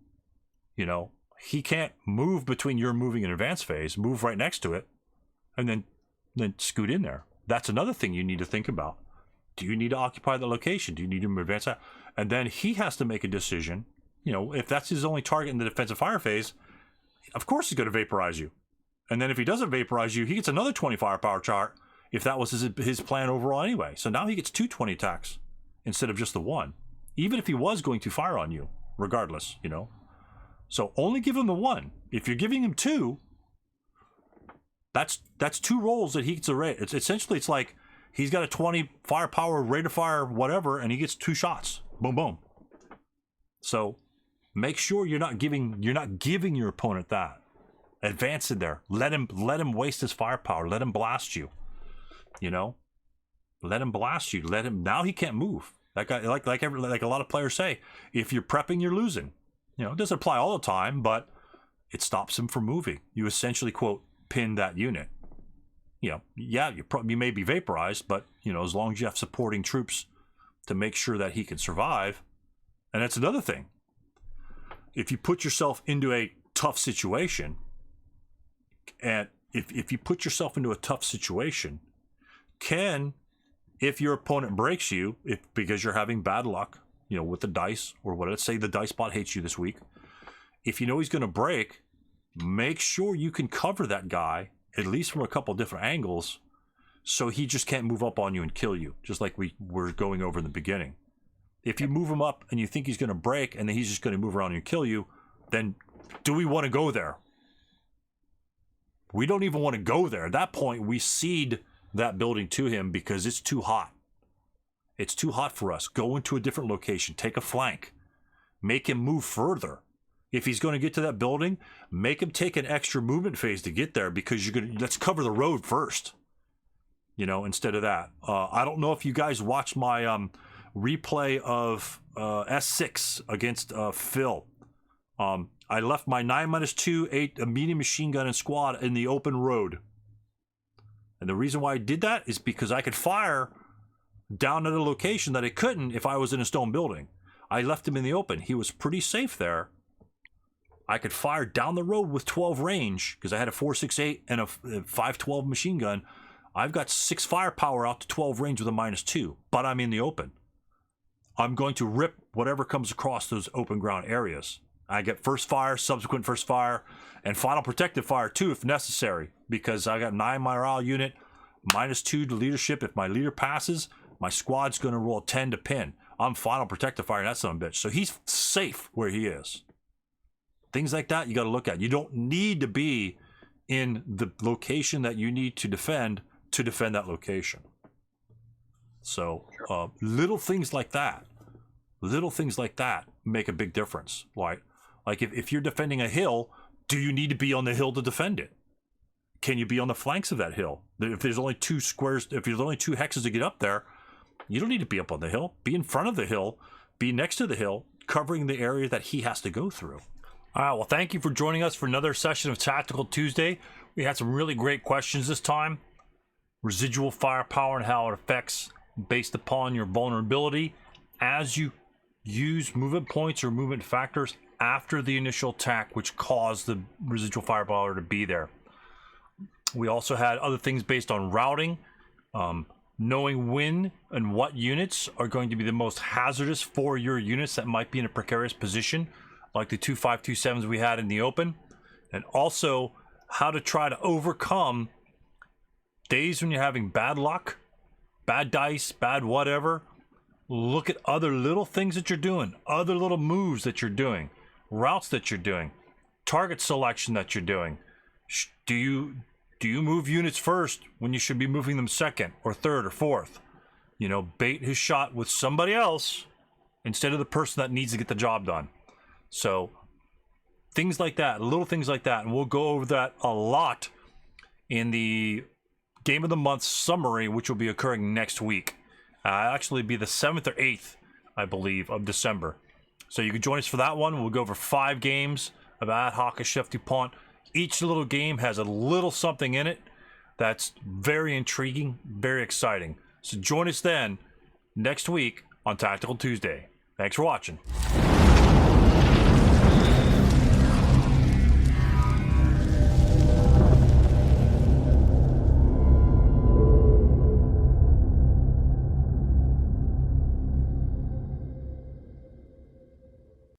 you know, he can't move between your moving and advance phase, move right next to it, and then scoot in there. That's another thing you need to think about. Do you need to occupy the location? Do you need to advance that? And then he has to make a decision. You know, if that's his only target in the defensive fire phase, of course he's going to vaporize you. And then if he doesn't vaporize you, he gets another 20 firepower chart if that was his plan overall anyway. So now he gets 2 20 attacks instead of just the one, even if he was going to fire on you, regardless, you know. So only give him the one. If you're giving him 2, that's 2 rolls that he gets a rate. It's essentially, it's like he's got a 20 firepower, rate of fire, whatever, and he gets 2 shots. Boom, boom. So make sure you're not giving your opponent that. Advance in there. Let him waste his firepower. Let him blast you. You know, let him blast you. Now he can't move. That guy, like a lot of players say, if you're prepping, you're losing. You know, it doesn't apply all the time, but it stops him from moving. You essentially, quote, pin that unit. You know, yeah, you may be vaporized, but you know, as long as you have supporting troops to make sure that he can survive. And that's another thing. If you put yourself into a tough situation, and if you put yourself into a tough situation, if your opponent breaks you, because you're having bad luck, you know, with the dice, or what, let's say the dice bot hates you this week, if you know he's going to break, make sure you can cover that guy, at least from a couple different angles, so he just can't move up on you and kill you, just like we were going over in the beginning. If you move him up and you think he's going to break and then he's just going to move around and kill you, then do we want to go there? We don't even want to go there. At that point, we cede that building to him because it's too hot. It's too hot for us. Go into a different location. Take a flank. Make him move further. If he's going to get to that building, make him take an extra movement phase to get there because let's cover the road first. You know, instead of that. I don't know if you guys watched my replay of S6 against Phil. I left my 9-2, 8 a medium machine gun and squad in the open road. And the reason why I did that is because I could fire down at a location that I couldn't if I was in a stone building. I left him in the open. He was pretty safe there. I could fire down the road with 12 range because I had a 4.68 and a 5.12 machine gun. I've got 6 firepower out to 12 range with a -2, but I'm in the open. I'm going to rip whatever comes across those open ground areas. I get first fire, subsequent first fire, and final protective fire too if necessary, because I got 9 morale unit, -2 to leadership. If my leader passes, my squad's going to roll 10 to pin. I'm final protective fire, and that's son of a bitch. So he's safe where he is. Things like that you got to look at. You don't need to be in the location that you need to defend that location. So little things like that make a big difference. Like if you're defending a hill, do you need to be on the hill to defend it? Can you be on the flanks of that hill? If there's only 2 squares, if there's only 2 hexes to get up there, you don't need to be up on the hill. Be in front of the hill, be next to the hill, covering the area that he has to go through. All right, well, thank you for joining us for another session of Tactical Tuesday. We had some really great questions this time. Residual firepower and how it affects based upon your vulnerability as you use movement points or movement factors after the initial attack, which caused the residual firepower to be there. We also had other things based on routing, knowing when and what units are going to be the most hazardous for your units that might be in a precarious position, like the 2 5.27s we had in the open, and also how to try to overcome days when you're having bad luck, bad dice, bad whatever. Look at other little things that you're doing, other little moves that you're doing, routes that you're doing, target selection that you're doing. Do you move units first when you should be moving them second or third or fourth? You know, bait his shot with somebody else instead of the person that needs to get the job done. So things like that, little things like that, and we'll go over that a lot in the Game of the Month summary, which will be occurring next week. Actually be the 7th or 8th, I believe, of December. So you can join us for that one. We'll go over 5 games of Ad Hoc Chef DuPont. Each little game has a little something in it that's very intriguing, very exciting. So join us then next week on Tactical Tuesday. Thanks for watching.